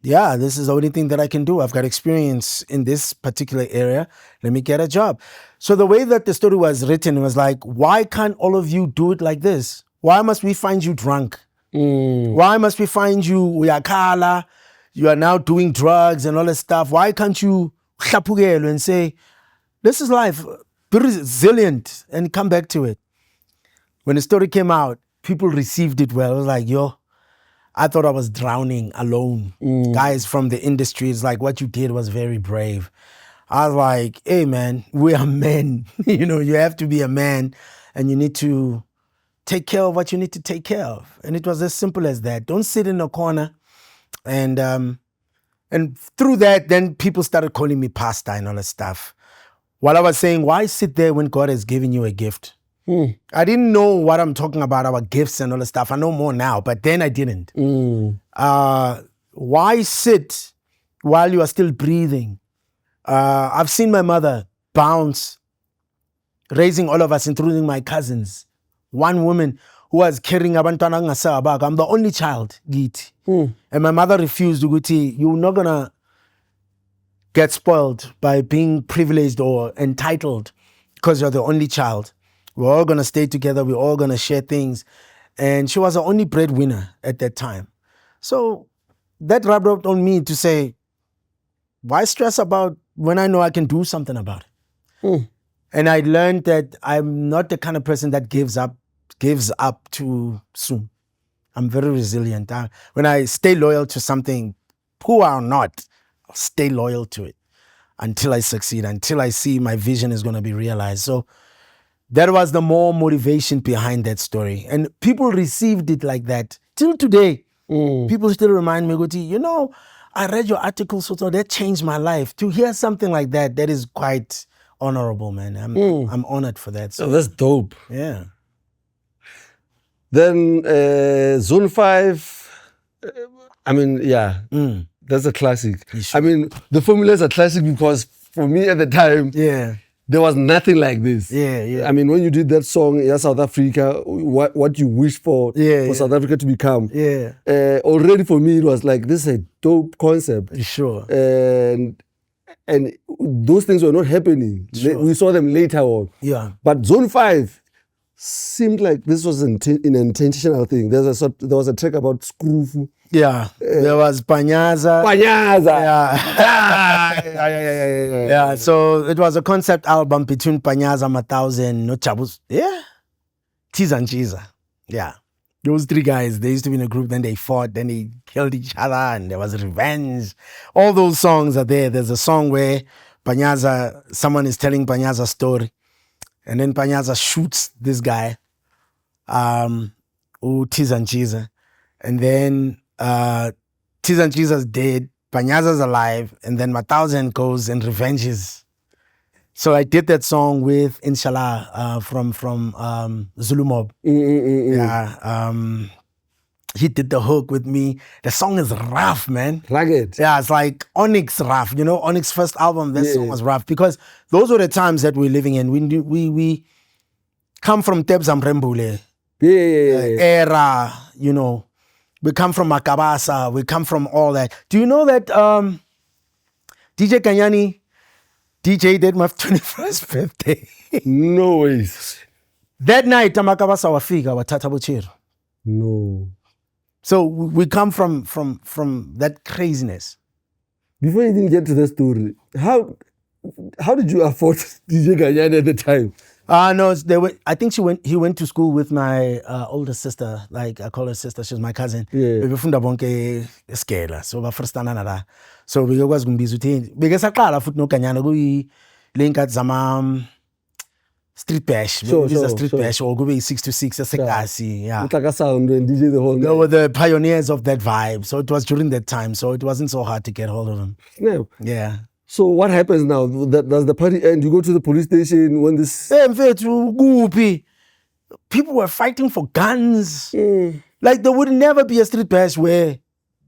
[SPEAKER 1] this is the only thing that I can do. I've got experience in this particular area. Let me get a job. So the way that the story was written was like, why can't all of you do it like this? Why must we find you drunk? Why must we find you uyakhala? You are now doing drugs and all that stuff. Why can't you and say, this is life, be resilient and come back to it? When the story came out, people received it well. It was like, I thought I was drowning alone. Guys from the industry, it's like, what you did was very brave. I was like, hey man, we are men. You have to be a man and you need to take care of what you need to take care of. And it was as simple as that. Don't sit in a corner. And through that, then people started calling me pastor and all that stuff. While I was saying, why sit there when God has given you a gift? I didn't know what I'm talking about, our gifts and all that stuff. I know more now, but then I didn't. Why sit while you are still breathing? I've seen my mother bounce, raising all of us, including my cousins. One woman who was carrying abantwana ngasabaka. I'm the only child, Giti. And my mother refused to go, you're not going to get spoiled by being privileged or entitled because you're the only child. We're all going to stay together. We're all going to share things. And she was the only breadwinner at that time. So that rubbed up on me to say, why stress about when I know I can do something about it? And I learned that I'm not the kind of person that gives up too soon. I'm very resilient. When I stay loyal to something, poor or not, I'll stay loyal to it until I succeed, until I see my vision is going to be realized. So that was the more motivation behind that story. And people received it like that. Till today, people still remind me, Guti, you know, I read your article, so that changed my life. To hear something like that, that is quite honorable, man. I'm honored for that.
[SPEAKER 2] So
[SPEAKER 1] So,
[SPEAKER 2] that's dope.
[SPEAKER 1] yeah.
[SPEAKER 2] Then Zone 5, I mean, yeah, that's a classic. I mean, the formulas are classic because for me at the time,
[SPEAKER 1] Yeah.
[SPEAKER 2] there was nothing like this.
[SPEAKER 1] Yeah, yeah.
[SPEAKER 2] I mean, when you did that song, yeah, South Africa, what you wish for South Africa to become.
[SPEAKER 1] Yeah.
[SPEAKER 2] Already for me, it was like, this is a dope concept.
[SPEAKER 1] Sure.
[SPEAKER 2] And those things were not happening.
[SPEAKER 1] Sure.
[SPEAKER 2] We saw them later on.
[SPEAKER 1] Yeah.
[SPEAKER 2] But Zone 5 seemed like this was an intentional thing. There was a track about Skrufu.
[SPEAKER 1] Yeah. There was Panyaza.
[SPEAKER 2] Panyaza.
[SPEAKER 1] Yeah. Yeah. So it was a concept album between Panyaza, 1000, No Chabus. Yeah. Tiza and Chiza. Yeah. Those three guys, they used to be in a group, then they fought, then they killed each other, and there was revenge. All those songs are there. There's a song where Panyaza, someone is telling Panyaza's story, and then Panyaza shoots this guy, Tiza and Chiza. And then Tiza and Chiza's dead, Panyaza's alive, and then 1000 goes and revenges. So I did that song with Inshallah from Zulu Mob. Yeah, he did the hook with me. The song is rough, man.
[SPEAKER 2] Rugged.
[SPEAKER 1] Yeah, it's like Onyx rough. You know, Onyx first album, that song was rough because those were the times that we're living in. We come from Tebza Mrembule era, you know. We come from Makabasa. We come from all that. Do you know that DJ Kanyani DJ'd my 21st birthday?
[SPEAKER 2] No ways.
[SPEAKER 1] That night, Makabasa wafika wathatha bochiro.
[SPEAKER 2] No.
[SPEAKER 1] So we come from that craziness.
[SPEAKER 2] Before you didn't get to the story, how did you afford DJ Kanyani at the time?
[SPEAKER 1] No, I think he went to school with my older sister. Like I call her sister, she's my cousin.
[SPEAKER 2] Yeah.
[SPEAKER 1] Befunda bonke eskela. So bafirstana nala. So bekwazi kumbiza uthi bekesaqala futhi noKanyana kuyi lenkathi zama street bash.
[SPEAKER 2] Sure.
[SPEAKER 1] Street bash or kube 6 to 6 esekasi. Yeah.
[SPEAKER 2] Utaka sound and DJ the whole
[SPEAKER 1] They
[SPEAKER 2] night.
[SPEAKER 1] were the pioneers of that vibe. So it was during that time. So it wasn't so hard to get hold of them.
[SPEAKER 2] Snap.
[SPEAKER 1] Yeah.
[SPEAKER 2] So what happens now? Does the party end? You go to the police station when this...
[SPEAKER 1] Hey, mfethu, kuphi? People were fighting for guns. Like there would never be a street bash where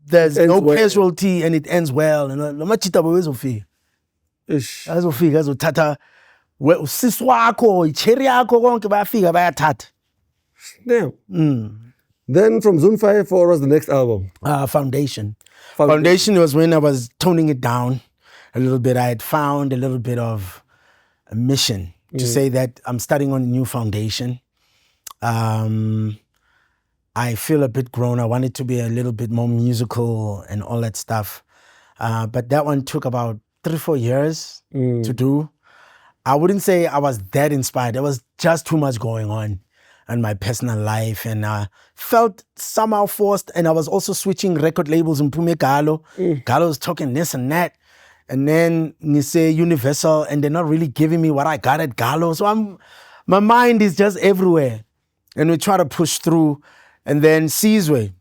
[SPEAKER 1] there's no casualty and it ends well. Lamachita bewezofika.
[SPEAKER 2] Ish.
[SPEAKER 1] Azofika azothatha usisi wakho, icherry yakho konke bayafika bayathatha.
[SPEAKER 2] Snap. Then from Zone 5, what was the next album?
[SPEAKER 1] Foundation. Foundation was when I was toning it down a little bit. I had found a little bit of a mission to say that I'm starting on a new foundation. I feel a bit grown. I wanted to be a little bit more musical and all that stuff. But that one took about 3-4 years to do. I wouldn't say I was that inspired. There was just too much going on in my personal life, and I felt somehow forced. And I was also switching record labels in Pume Galo. Galo was talking this and that. And then you say Universal, and they're not really giving me what I got at Galo. So my mind is just everywhere. And we try to push through. And then Sizwe,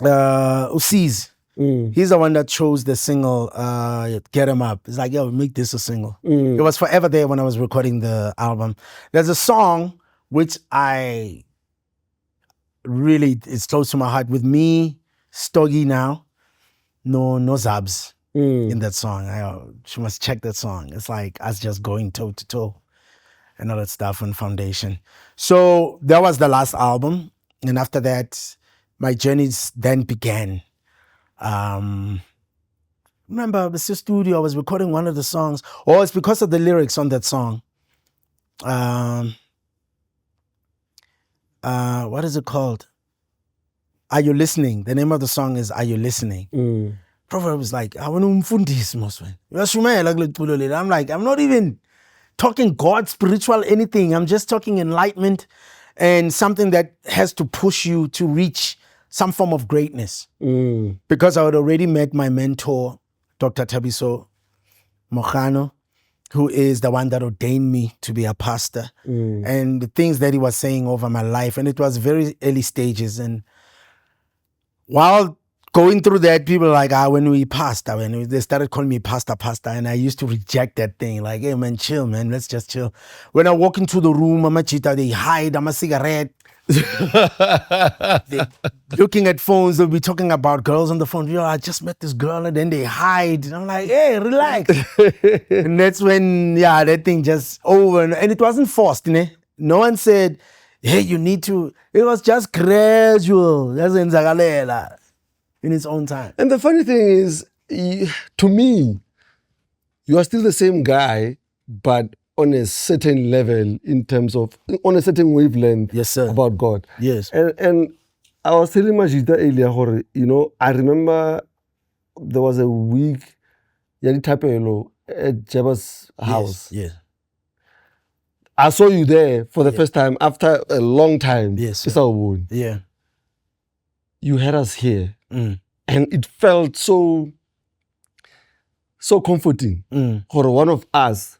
[SPEAKER 1] Usiz, he's the one that chose the single, Get 'Em Up. It's like, yo, make this a single. It was forever there when I was recording the album. There's a song which it's close to my heart with me, Stogie now, no Zabs in that song. She must check that song. It's like us just going toe to toe and all that stuff on Foundation. So that was the last album. And after that, my journeys then began. Remember, I was in the studio, I was recording one of the songs. Oh, it's because of the lyrics on that song. What is it called? Are You Listening? The name of the song is Are You Listening? Prophet was like, I'm like, I'm not even talking God, spiritual, anything. I'm just talking enlightenment and something that has to push you to reach some form of greatness. Because I had already met my mentor, Dr. Thabiso Mogano, who is the one that ordained me to be a pastor, and the things that he was saying over my life. And it was very early stages. And while going through that, people were like, when we pastor, they started calling me pastor. And I used to reject that thing. Like, hey man, chill, man. Let's just chill. When I walk into the room, I'm a cheetah, they hide, I'm a cigarette. They looking at phones, they'll be talking about girls on the phone. I just met this girl, and then they hide. And I'm like, hey, relax. And that's when, that thing just over. And it wasn't forced, né? No one said, hey, you need to. It was just gradual. That's in its own time.
[SPEAKER 2] And the funny thing is, to me, you are still the same guy, but on a certain level in terms of, on a certain wavelength.
[SPEAKER 1] Yes, sir.
[SPEAKER 2] About God.
[SPEAKER 1] Yes.
[SPEAKER 2] And I was telling Majida earlier, I remember there was a week, at Jeba's house.
[SPEAKER 1] Yes.
[SPEAKER 2] I saw you there for the first time after a long time.
[SPEAKER 1] Yes, sir. Yeah.
[SPEAKER 2] You had us here. And it felt so comforting for one of us.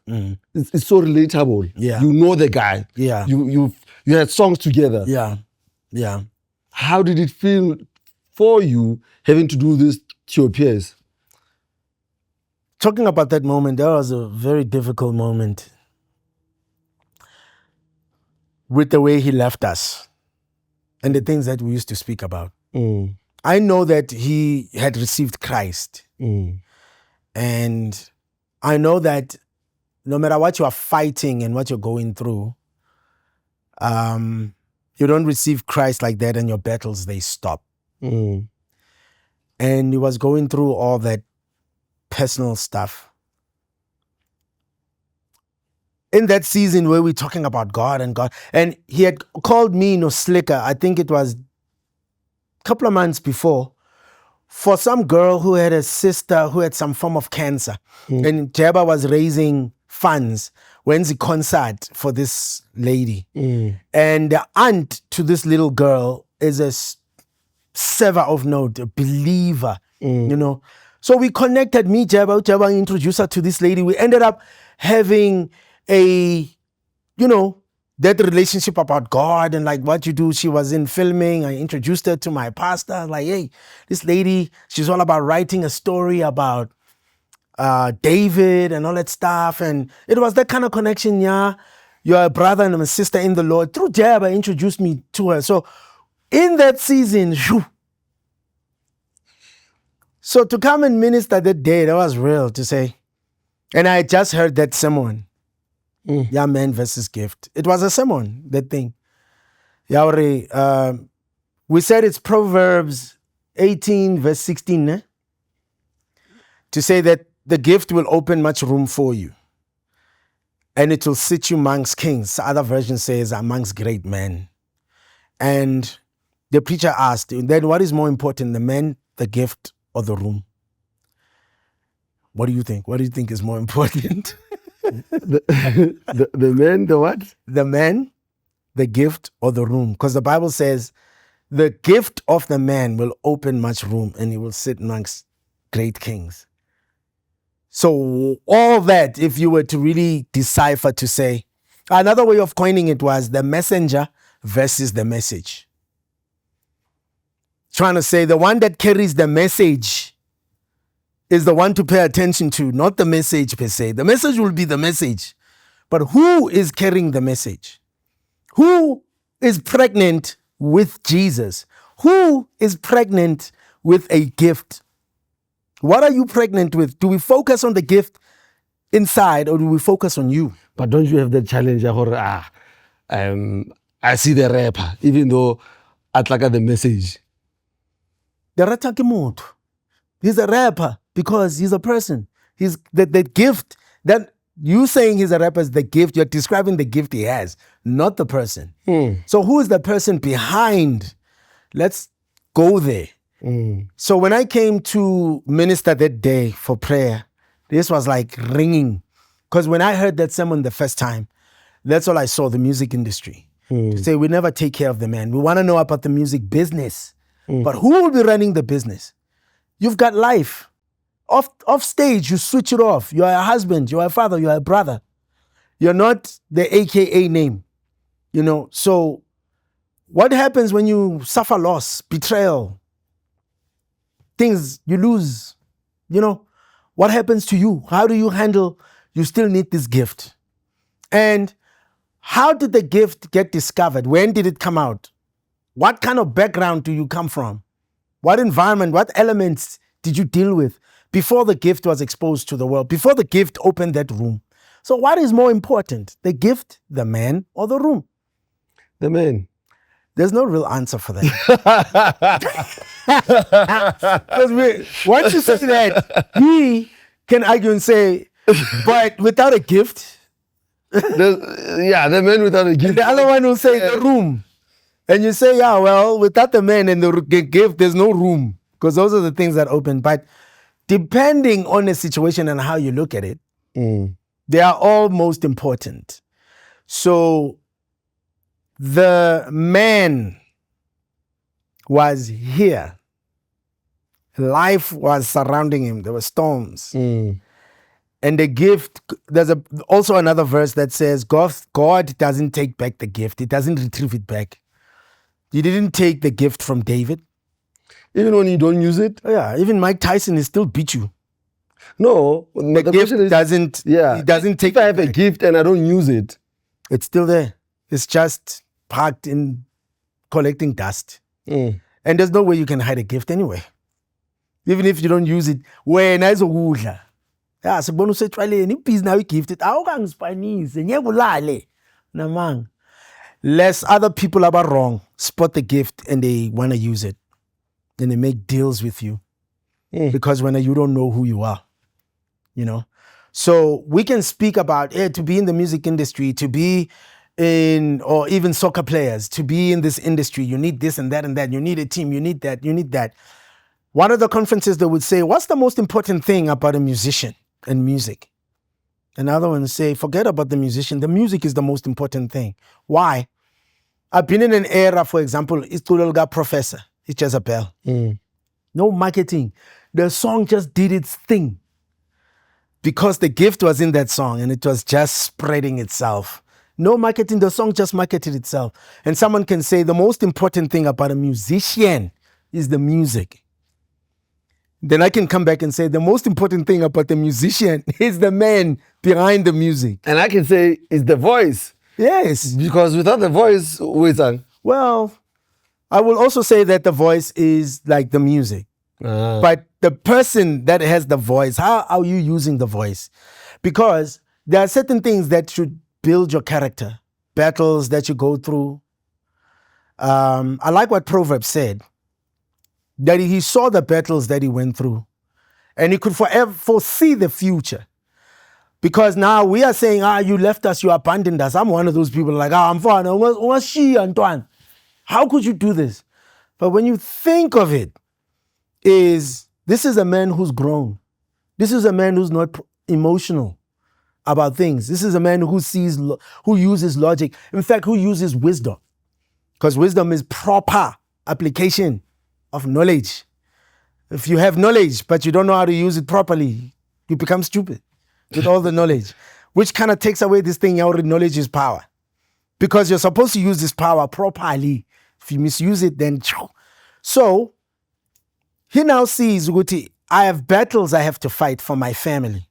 [SPEAKER 2] It's so relatable.
[SPEAKER 1] Yeah.
[SPEAKER 2] You know the guy.
[SPEAKER 1] Yeah.
[SPEAKER 2] You had songs together.
[SPEAKER 1] Yeah. Yeah.
[SPEAKER 2] How did it feel for you having to do this to your peers?
[SPEAKER 1] Talking about that moment, that was a very difficult moment with the way he left us and the things that we used to speak about. I know that he had received Christ. And I know that no matter what you are fighting and what you're going through, you don't receive Christ like that and your battles, they stop. And he was going through all that personal stuff. In that season where we're talking about God, and he had called me Slicker, I think it was a couple of months before, for some girl who had a sister who had some form of cancer. And Jeba was raising funds when's the concert for this lady. And the aunt to this little girl is a server of note, a believer, So we connected, me, Jeba introduced her to this lady. We ended up having that relationship about God and like what you do. She was in filming. I introduced her to my pastor. I was like, hey, this lady, she's all about writing a story about David and all that stuff. And it was that kind of connection, yeah. You're a brother and I'm a sister in the Lord. Through Jeba introduced me to her. So in that season, so to come and minister that day, that was real to say. And I just heard that sermon. Yeah, man versus gift. It was a sermon, that thing. We said it's Proverbs 18 verse 16, to say that the gift will open much room for you and it will sit you amongst kings. Other version says amongst great men. And the preacher asked, then what is more important, the man, the gift, or the room? What do you think? What do you think is more important?
[SPEAKER 2] the man, the what?
[SPEAKER 1] The man, the gift, or the room. Because the Bible says the gift of the man will open much room and he will sit amongst great kings. So all that, if you were to really decipher to say, another way of coining it was the messenger versus the message. Trying to say the one that carries the message is the one to pay attention to, not the message per se. The message will be the message. But who is carrying the message? Who is pregnant with Jesus? Who is pregnant with a gift? What are you pregnant with? Do we focus on the gift inside or do we focus on you?
[SPEAKER 2] But don't you have the challenge? I see the rapper, even though I like the message.
[SPEAKER 1] The rapper ke motho. He's a rapper because he's a person. He's the gift that you saying he's a rapper is the gift. You're describing the gift he has, not the person. So who is the person behind? Let's go there. So when I came to minister that day for prayer, this was like ringing. Because when I heard that sermon the first time, that's all I saw, the music industry. To say, we never take care of the man. We want to know about the music business. But who will be running the business? You've got life. off stage, you switch it off. You are a husband, you are a father, you are a brother. You're not the AKA name, So what happens when you suffer loss, betrayal, things you lose, what happens to you? How do you handle, you still need this gift. And how did the gift get discovered? When did it come out? What kind of background do you come from? What environment, what elements did you deal with before the gift was exposed to the world, before the gift opened that room? So what is more important, the gift, the man, or the room?
[SPEAKER 2] The man.
[SPEAKER 1] There's no real answer for that. Because once you say that, he can argue and say, but without a gift.
[SPEAKER 2] The man without a gift.
[SPEAKER 1] The other one will say the room. And you say, yeah, well, without the man and the gift, there's no room. Because those are the things that open. But depending on the situation and how you look at it, they are all most important. So the man was here. Life was surrounding him. There were storms. And the gift, there's also another verse that says, God doesn't take back the gift. He doesn't retrieve it back. He didn't take the gift from David.
[SPEAKER 2] Even when you don't use it?
[SPEAKER 1] Yeah, even Mike Tyson, he still beat you.
[SPEAKER 2] No,
[SPEAKER 1] the gift doesn't. Yeah, he doesn't take.
[SPEAKER 2] If I have a gift and I don't use it,
[SPEAKER 1] it's still there. It's just parked in collecting dust. And there's no way you can hide a gift anyway. Even if you don't use it, when I saw yeah, so bonus say try any piece now gifted. Awukang Spanish, nyebulale namang. Less other people are wrong, spot the gift and they want to use it. Then they make deals with you. Because when you don't know who you are, So we can speak about to be in the music industry, to be in, or even soccer players, to be in this industry, you need this and that and that. You need a team, you need that, you need that. One of the conferences they would say, what's the most important thing about a musician and music? Another one would say, forget about the musician. The music is the most important thing. Why? I've been in an era, for example, Istulolga Professor, it's Jezebel. No marketing. The song just did its thing. Because the gift was in that song and it was just spreading itself. No marketing, the song just marketed itself. And someone can say the most important thing about a musician is the music. Then I can come back and say the most important thing about the musician is the man behind the music.
[SPEAKER 2] And I can say it's the voice.
[SPEAKER 1] Yes.
[SPEAKER 2] Because without the voice,
[SPEAKER 1] well, I will also say that the voice is like the music. But the person that has the voice, how are you using the voice? Because there are certain things that should build your character, battles that you go through. I like what Proverbs said, that he saw the battles that he went through and he could forever foresee the future. Because now we are saying, you left us, you abandoned us. I'm one of those people like, I'm fine. What's she, Antoine? How could you do this? But when you think of it, this is a man who's grown. This is a man who's not emotional about things. This is a man who uses logic. In fact, who uses wisdom. Because wisdom is proper application of knowledge. If you have knowledge, but you don't know how to use it properly, you become stupid with all the knowledge, which kind of takes away this thing, your knowledge is power. Because you're supposed to use this power properly. If you misuse it, then... So, he now sees, I have battles I have to fight for my family.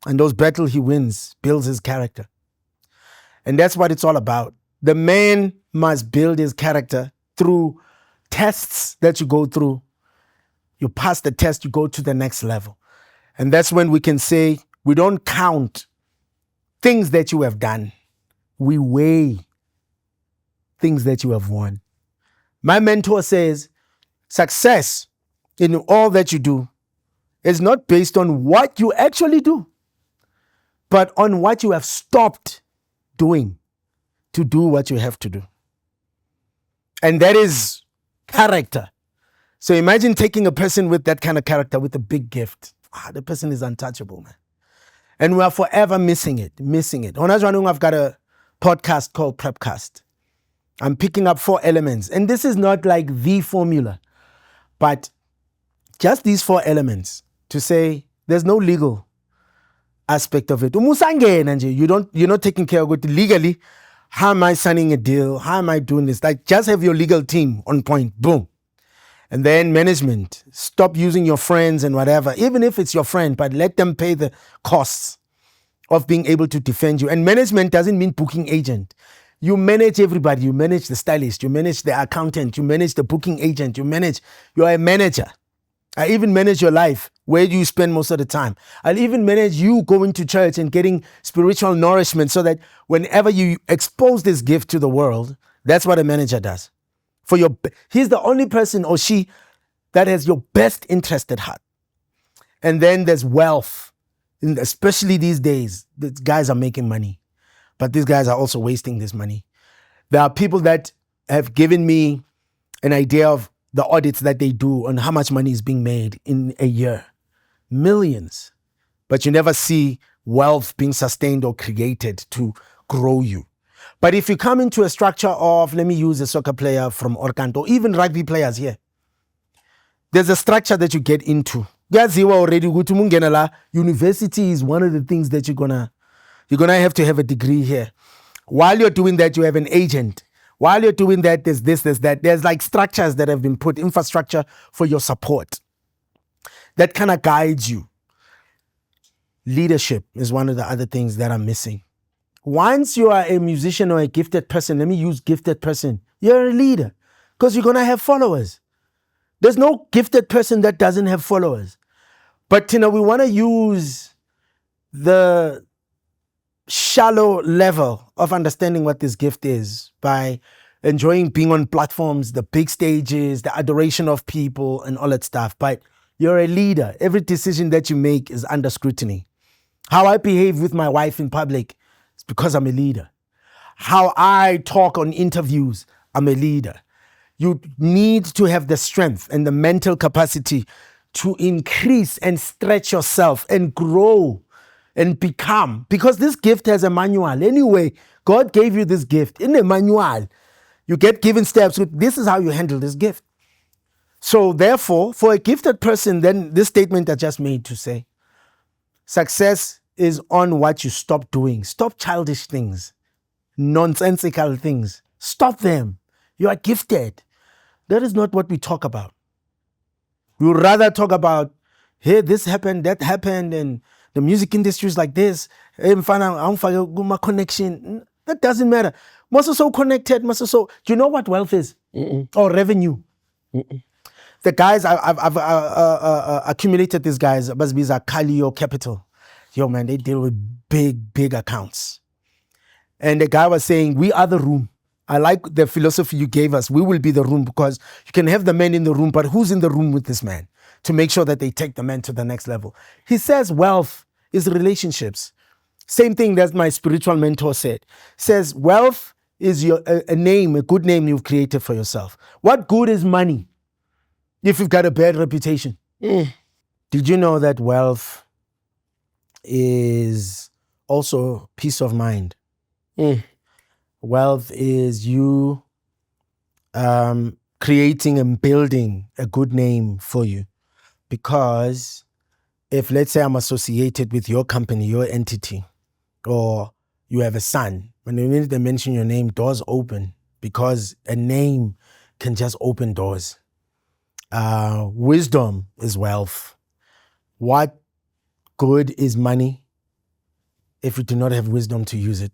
[SPEAKER 1] And those battles he wins, builds his character. And that's what it's all about. The man must build his character through tests that you go through. You pass the test, you go to the next level. And that's when we can say, we don't count things that you have done. We weigh things that you have won. My mentor says, success in all that you do is not based on what you actually do, but on what you have stopped doing to do what you have to do. And that is character. So imagine taking a person with that kind of character, with a big gift. The person is untouchable, man. And we are forever missing it. I've got a podcast called Prepcast. I'm picking up 4 elements. And this is not like the formula, but just these 4 elements to say there's no legal aspect of it. You're not taking care of it legally. How am I signing a deal? How am I doing this? Like, just have your legal team on point. Boom. And then management. Stop using your friends and whatever, even if it's your friend, but let them pay the costs of being able to defend you. And management doesn't mean booking agent. You manage everybody. You manage the stylist. You manage the accountant. You manage the booking agent. You're a manager. I even manage your life. Where do you spend most of the time? I'll even manage you going to church and getting spiritual nourishment so that whenever you expose this gift to the world, that's what a manager does. He's the only person or she that has your best interest at heart. And then there's wealth. And especially these days, these guys are making money, but these guys are also wasting this money. There are people that have given me an idea of the audits that they do on how much money is being made in a year. Millions. But you never see wealth being sustained or created to grow you. But if you come into a structure of, let me use a soccer player from Orkanto, or even rugby players here, there's a structure that you get into. Already, university is one of the things that you're gonna have to have a degree here. While you're doing that, you have an agent. While you're doing that, there's this, there's that. There's like structures that have been put, infrastructure for your support that kind of guides you. Leadership is one of the other things that are missing. Once you are a musician or a gifted person, let me use gifted person, you're a leader because you're going to have followers. There's no gifted person that doesn't have followers. But, we want to use the shallow level of understanding what this gift is by enjoying being on platforms, the big stages, the adoration of people and all that stuff. But you're a leader. Every decision that you make is under scrutiny. How I behave with my wife in public is because I'm a leader. How I talk on interviews, I'm a leader. You need to have the strength and the mental capacity to increase and stretch yourself and grow and become. Because this gift has a manual. Anyway, God gave you this gift in a manual. You get given steps. This is how you handle this gift. So therefore, for a gifted person, then this statement I just made to say, success is on what you stop doing. Stop childish things, nonsensical things. Stop them. You are gifted. That is not what we talk about. We would rather talk about, hey, this happened, that happened, and the music industry is like this. Hey, my connection. That doesn't matter. Must so connected. Do you know what wealth is? Or revenue? The guys, I've accumulated these guys, these are Calio Capital. Yo, man, they deal with big accounts. And the guy was saying, we are the room. I like the philosophy you gave us. We will be the room because you can have the man in the room, but who's in the room with this man to make sure that they take the man to the next level? He says wealth is relationships. Same thing that my spiritual mentor said. Says wealth is a name, a good name you've created for yourself. What good is money if you've got a bad reputation? Did you know that wealth is also peace of mind? Wealth is you creating and building a good name for you. Because if, let's say, I'm associated with your company, your entity, or you have a son, when they mention your name, doors open because a name can just open doors. Wisdom is wealth. What good is money if you do not have wisdom to use it?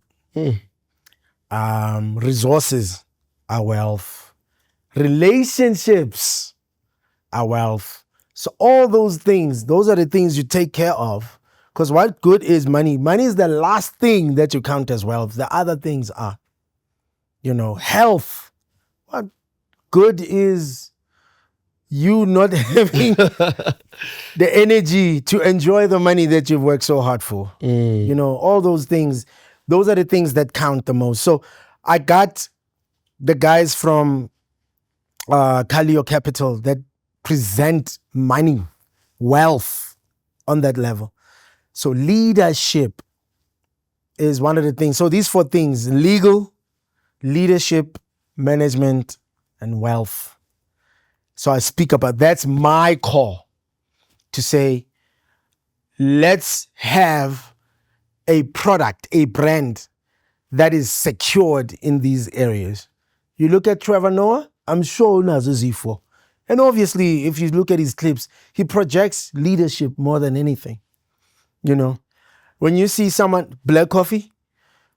[SPEAKER 1] Resources are wealth. Relationships are wealth. So all those things, those are the things you take care of. Because what good is money? Money is the last thing that you count as wealth. The other things are, health. What good is you not having the energy to enjoy the money that you've worked so hard for? All those things. Those are the things that count the most. So I got the guys from Calio Capital that present money, wealth on that level. So leadership is one of the things. So these 4 things: legal, leadership, management, and wealth. So I speak about, that's my call to say, let's have a product, a brand that is secured in these areas. You look at Trevor Noah, I'm sure unazo zifo. And obviously, if you look at his clips, he projects leadership more than anything. You know, when you see someone, Black Coffee,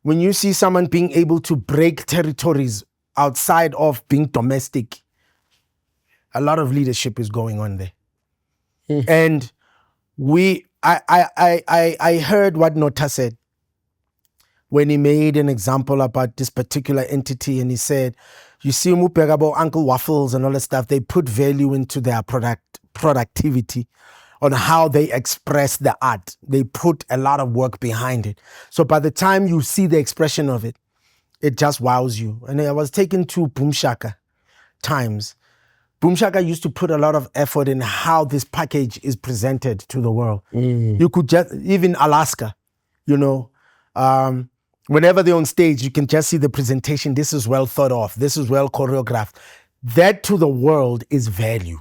[SPEAKER 1] when you see someone being able to break territories outside of being domestic, a lot of leadership is going on there. And I heard what Nota said when he made an example about this particular entity, and he said, you see about Uncle Waffles and all that stuff, they put value into their productivity on how they express the art. They put a lot of work behind it. So by the time you see the expression of it, it just wows you. And I was taken to Boom Shaka times. Boom Shaka used to put a lot of effort in how this package is presented to the world. You could just, even Alaska, you know, whenever they're on stage, you can just see the presentation. This is well thought of. This is well choreographed. That to the world is value.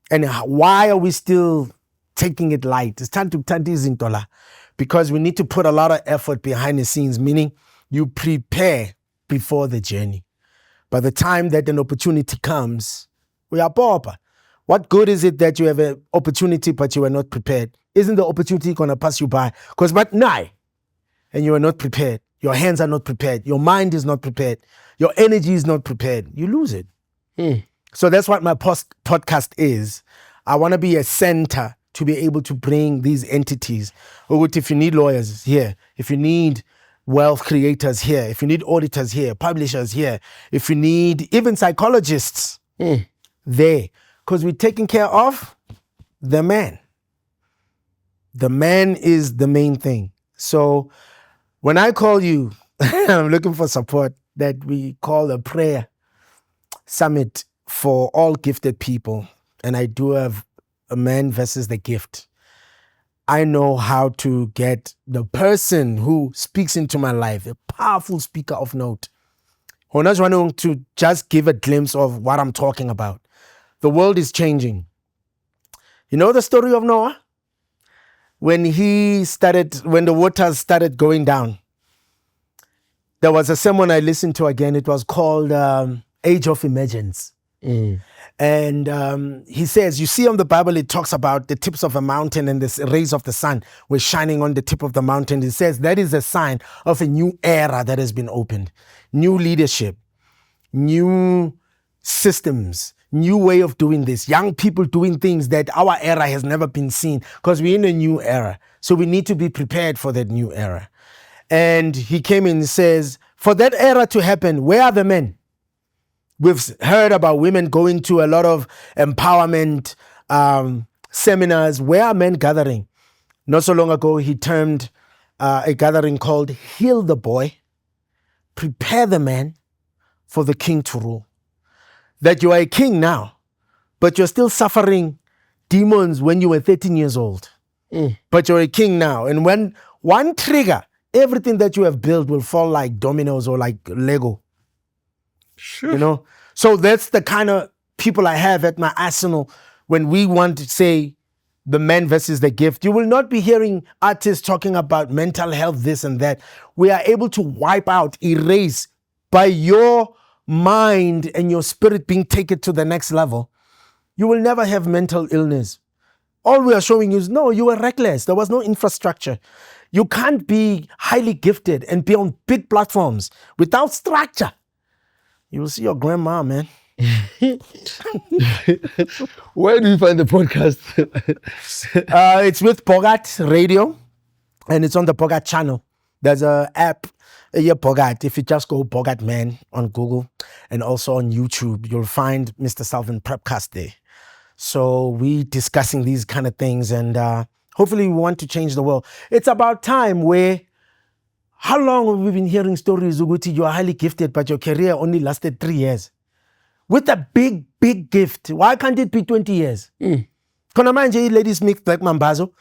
[SPEAKER 1] And why are we still taking it light? It's time to turn this into la, because we need to put a lot of effort behind the scenes, meaning you prepare before the journey. By the time that an opportunity comes, we are pauper. What good is it that you have an opportunity but you are not prepared? Isn't the opportunity going to pass you by? Because but now, and you are not prepared. Your hands are not prepared. Your mind is not prepared. Your energy is not prepared. You lose it. So that's what my podcast is. I want to be a center to be able to bring these entities. If you need lawyers here, if you need wealth creators here, if you need auditors here, publishers here, if you need even psychologists there, because we're taking care of the man. The man is the main thing. So when I call you, I'm looking for support that we call a prayer summit for all gifted people. And I do have a man versus the gift. I know how to get the person who speaks into my life, a powerful speaker of note. I just want to just give a glimpse of what I'm talking about. The world is changing. You know the story of Noah? When the waters started going down, there was a sermon I listened to again. It was called Age of Emergence. And he says, you see on the Bible, it talks about the tips of a mountain and the rays of the sun were shining on the tip of the mountain. It says that is a sign of a new era that has been opened. New leadership, new systems, new way of doing this. Young people doing things that our era has never been seen because we're in a new era. So we need to be prepared for that new era. And he came in and says, for that era to happen, where are the men? We've heard about women going to a lot of empowerment seminars. Where are men gathering? Not so long ago, he termed a gathering called Heal the Boy, Prepare the Man for the King to Rule. That you are a king now, but you're still suffering demons when you were 13 years old. But you're a king now. And when one trigger, everything that you have built will fall like dominoes or like Lego.
[SPEAKER 2] Sure.
[SPEAKER 1] You know? So that's the kind of people I have at my arsenal when we want to say the man versus the gift. You will not be hearing artists talking about mental health, this and that. We are able to wipe out, erase by your mind and your spirit being taken to the next level. You will never have mental illness. All we are showing you is, no, you were reckless. There was no infrastructure. You can't be highly gifted and be on big platforms without structure. You will see your grandma, man.
[SPEAKER 2] Where do you find the podcast?
[SPEAKER 1] It's with Bogart Radio, and it's on the Bogart channel. There's an app, Bogart. If you just go Bogart Man on Google and also on YouTube, you'll find Mr. Salvin Prepcast there. So we discussing these kind of things, and hopefully we want to change the world. It's about time where, how long have we been hearing stories, Uguti, you are highly gifted, but your career only lasted 3 years? With a big, big gift, why can't it be 20 years? Konamanje, Ladysmith, Black Mambazo.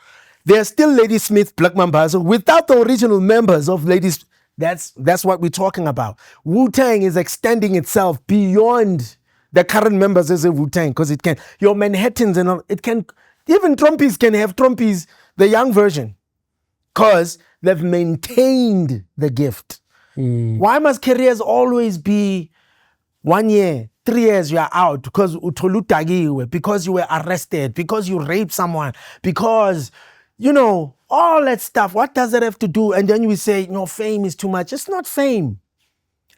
[SPEAKER 1] There's still Ladysmith, Black Mambazo without the original members of Ladysmith. That's what we're talking about. Wu-Tang is extending itself beyond the current members as a Wu-Tang because it can, your Manhattans and all, it can, even Trumpies can have Trumpies the young version, because they've maintained the gift. Why must careers always be 1 year, 3 years you are out because utolutagiwe, because you were arrested, because you raped someone, because, all that stuff. What does that have to do? And then we say, fame is too much. It's not fame.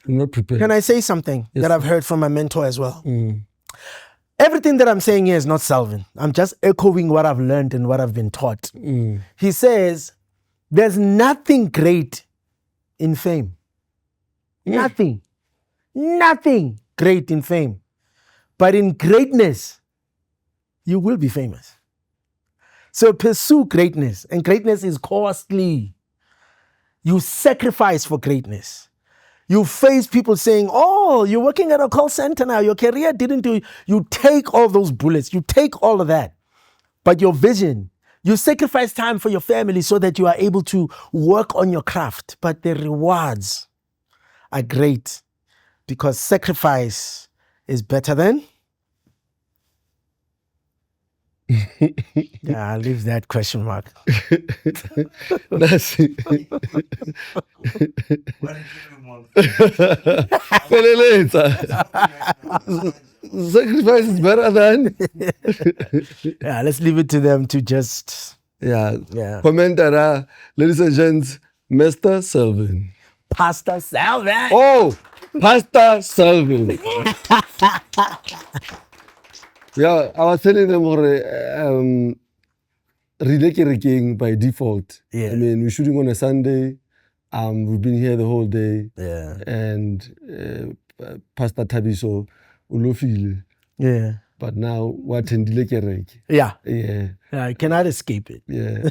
[SPEAKER 2] I'm not prepared.
[SPEAKER 1] Can I say something that I've heard from my mentor as well?
[SPEAKER 2] Mm.
[SPEAKER 1] Everything that I'm saying here is not Selvin. I'm just echoing what I've learned and what I've been taught. He says, there's nothing great in fame. Nothing great in fame. But in greatness, you will be famous. So pursue greatness. And greatness is costly. You sacrifice for greatness. You face people saying, oh, you're working at a call center now. Your career didn't do. You take all those bullets. You take all of that. But your vision, you sacrifice time for your family so that you are able to work on your craft. But the rewards are great because sacrifice is better than. Yeah, I'll leave that question mark.
[SPEAKER 2] That's it. Sacrifice is better than.
[SPEAKER 1] Yeah, let's leave it to them to just.
[SPEAKER 2] Yeah.
[SPEAKER 1] Yeah.
[SPEAKER 2] Commentator, ladies and gents, Mr. Selvin.
[SPEAKER 1] Pastor Selvin.
[SPEAKER 2] Oh, Pastor Selvin. Yeah, I was telling them relay kerekeng by default.
[SPEAKER 1] Yeah.
[SPEAKER 2] I mean, we're shooting on a Sunday. We've been here the whole day.
[SPEAKER 1] Yeah.
[SPEAKER 2] And Pastor Tabiso ulofile.
[SPEAKER 1] Yeah.
[SPEAKER 2] But now what endile kereke?
[SPEAKER 1] Yeah.
[SPEAKER 2] Yeah.
[SPEAKER 1] I cannot escape it.
[SPEAKER 2] Yeah.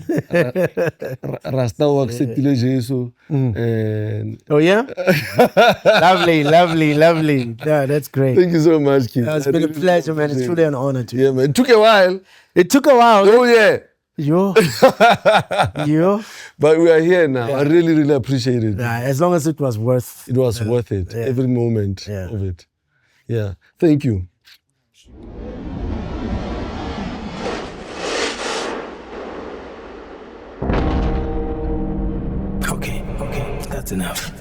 [SPEAKER 2] Rasta wa acceptile Jesu. And
[SPEAKER 1] Oh yeah? Lovely. Yeah, that's great.
[SPEAKER 2] thank you so much, kid.
[SPEAKER 1] It's been a pleasure, man. It's truly an honor to.
[SPEAKER 2] Yeah, man. It took a while.
[SPEAKER 1] It took a while.
[SPEAKER 2] Oh yeah.
[SPEAKER 1] Yo.
[SPEAKER 2] But we are here now. I really appreciate it.
[SPEAKER 1] Yeah, as long as it was worth.
[SPEAKER 2] It was worth it.
[SPEAKER 1] Yeah.
[SPEAKER 2] Every moment
[SPEAKER 1] Yeah.
[SPEAKER 2] of it. Yeah. Thank you.
[SPEAKER 3] Okay, that's enough.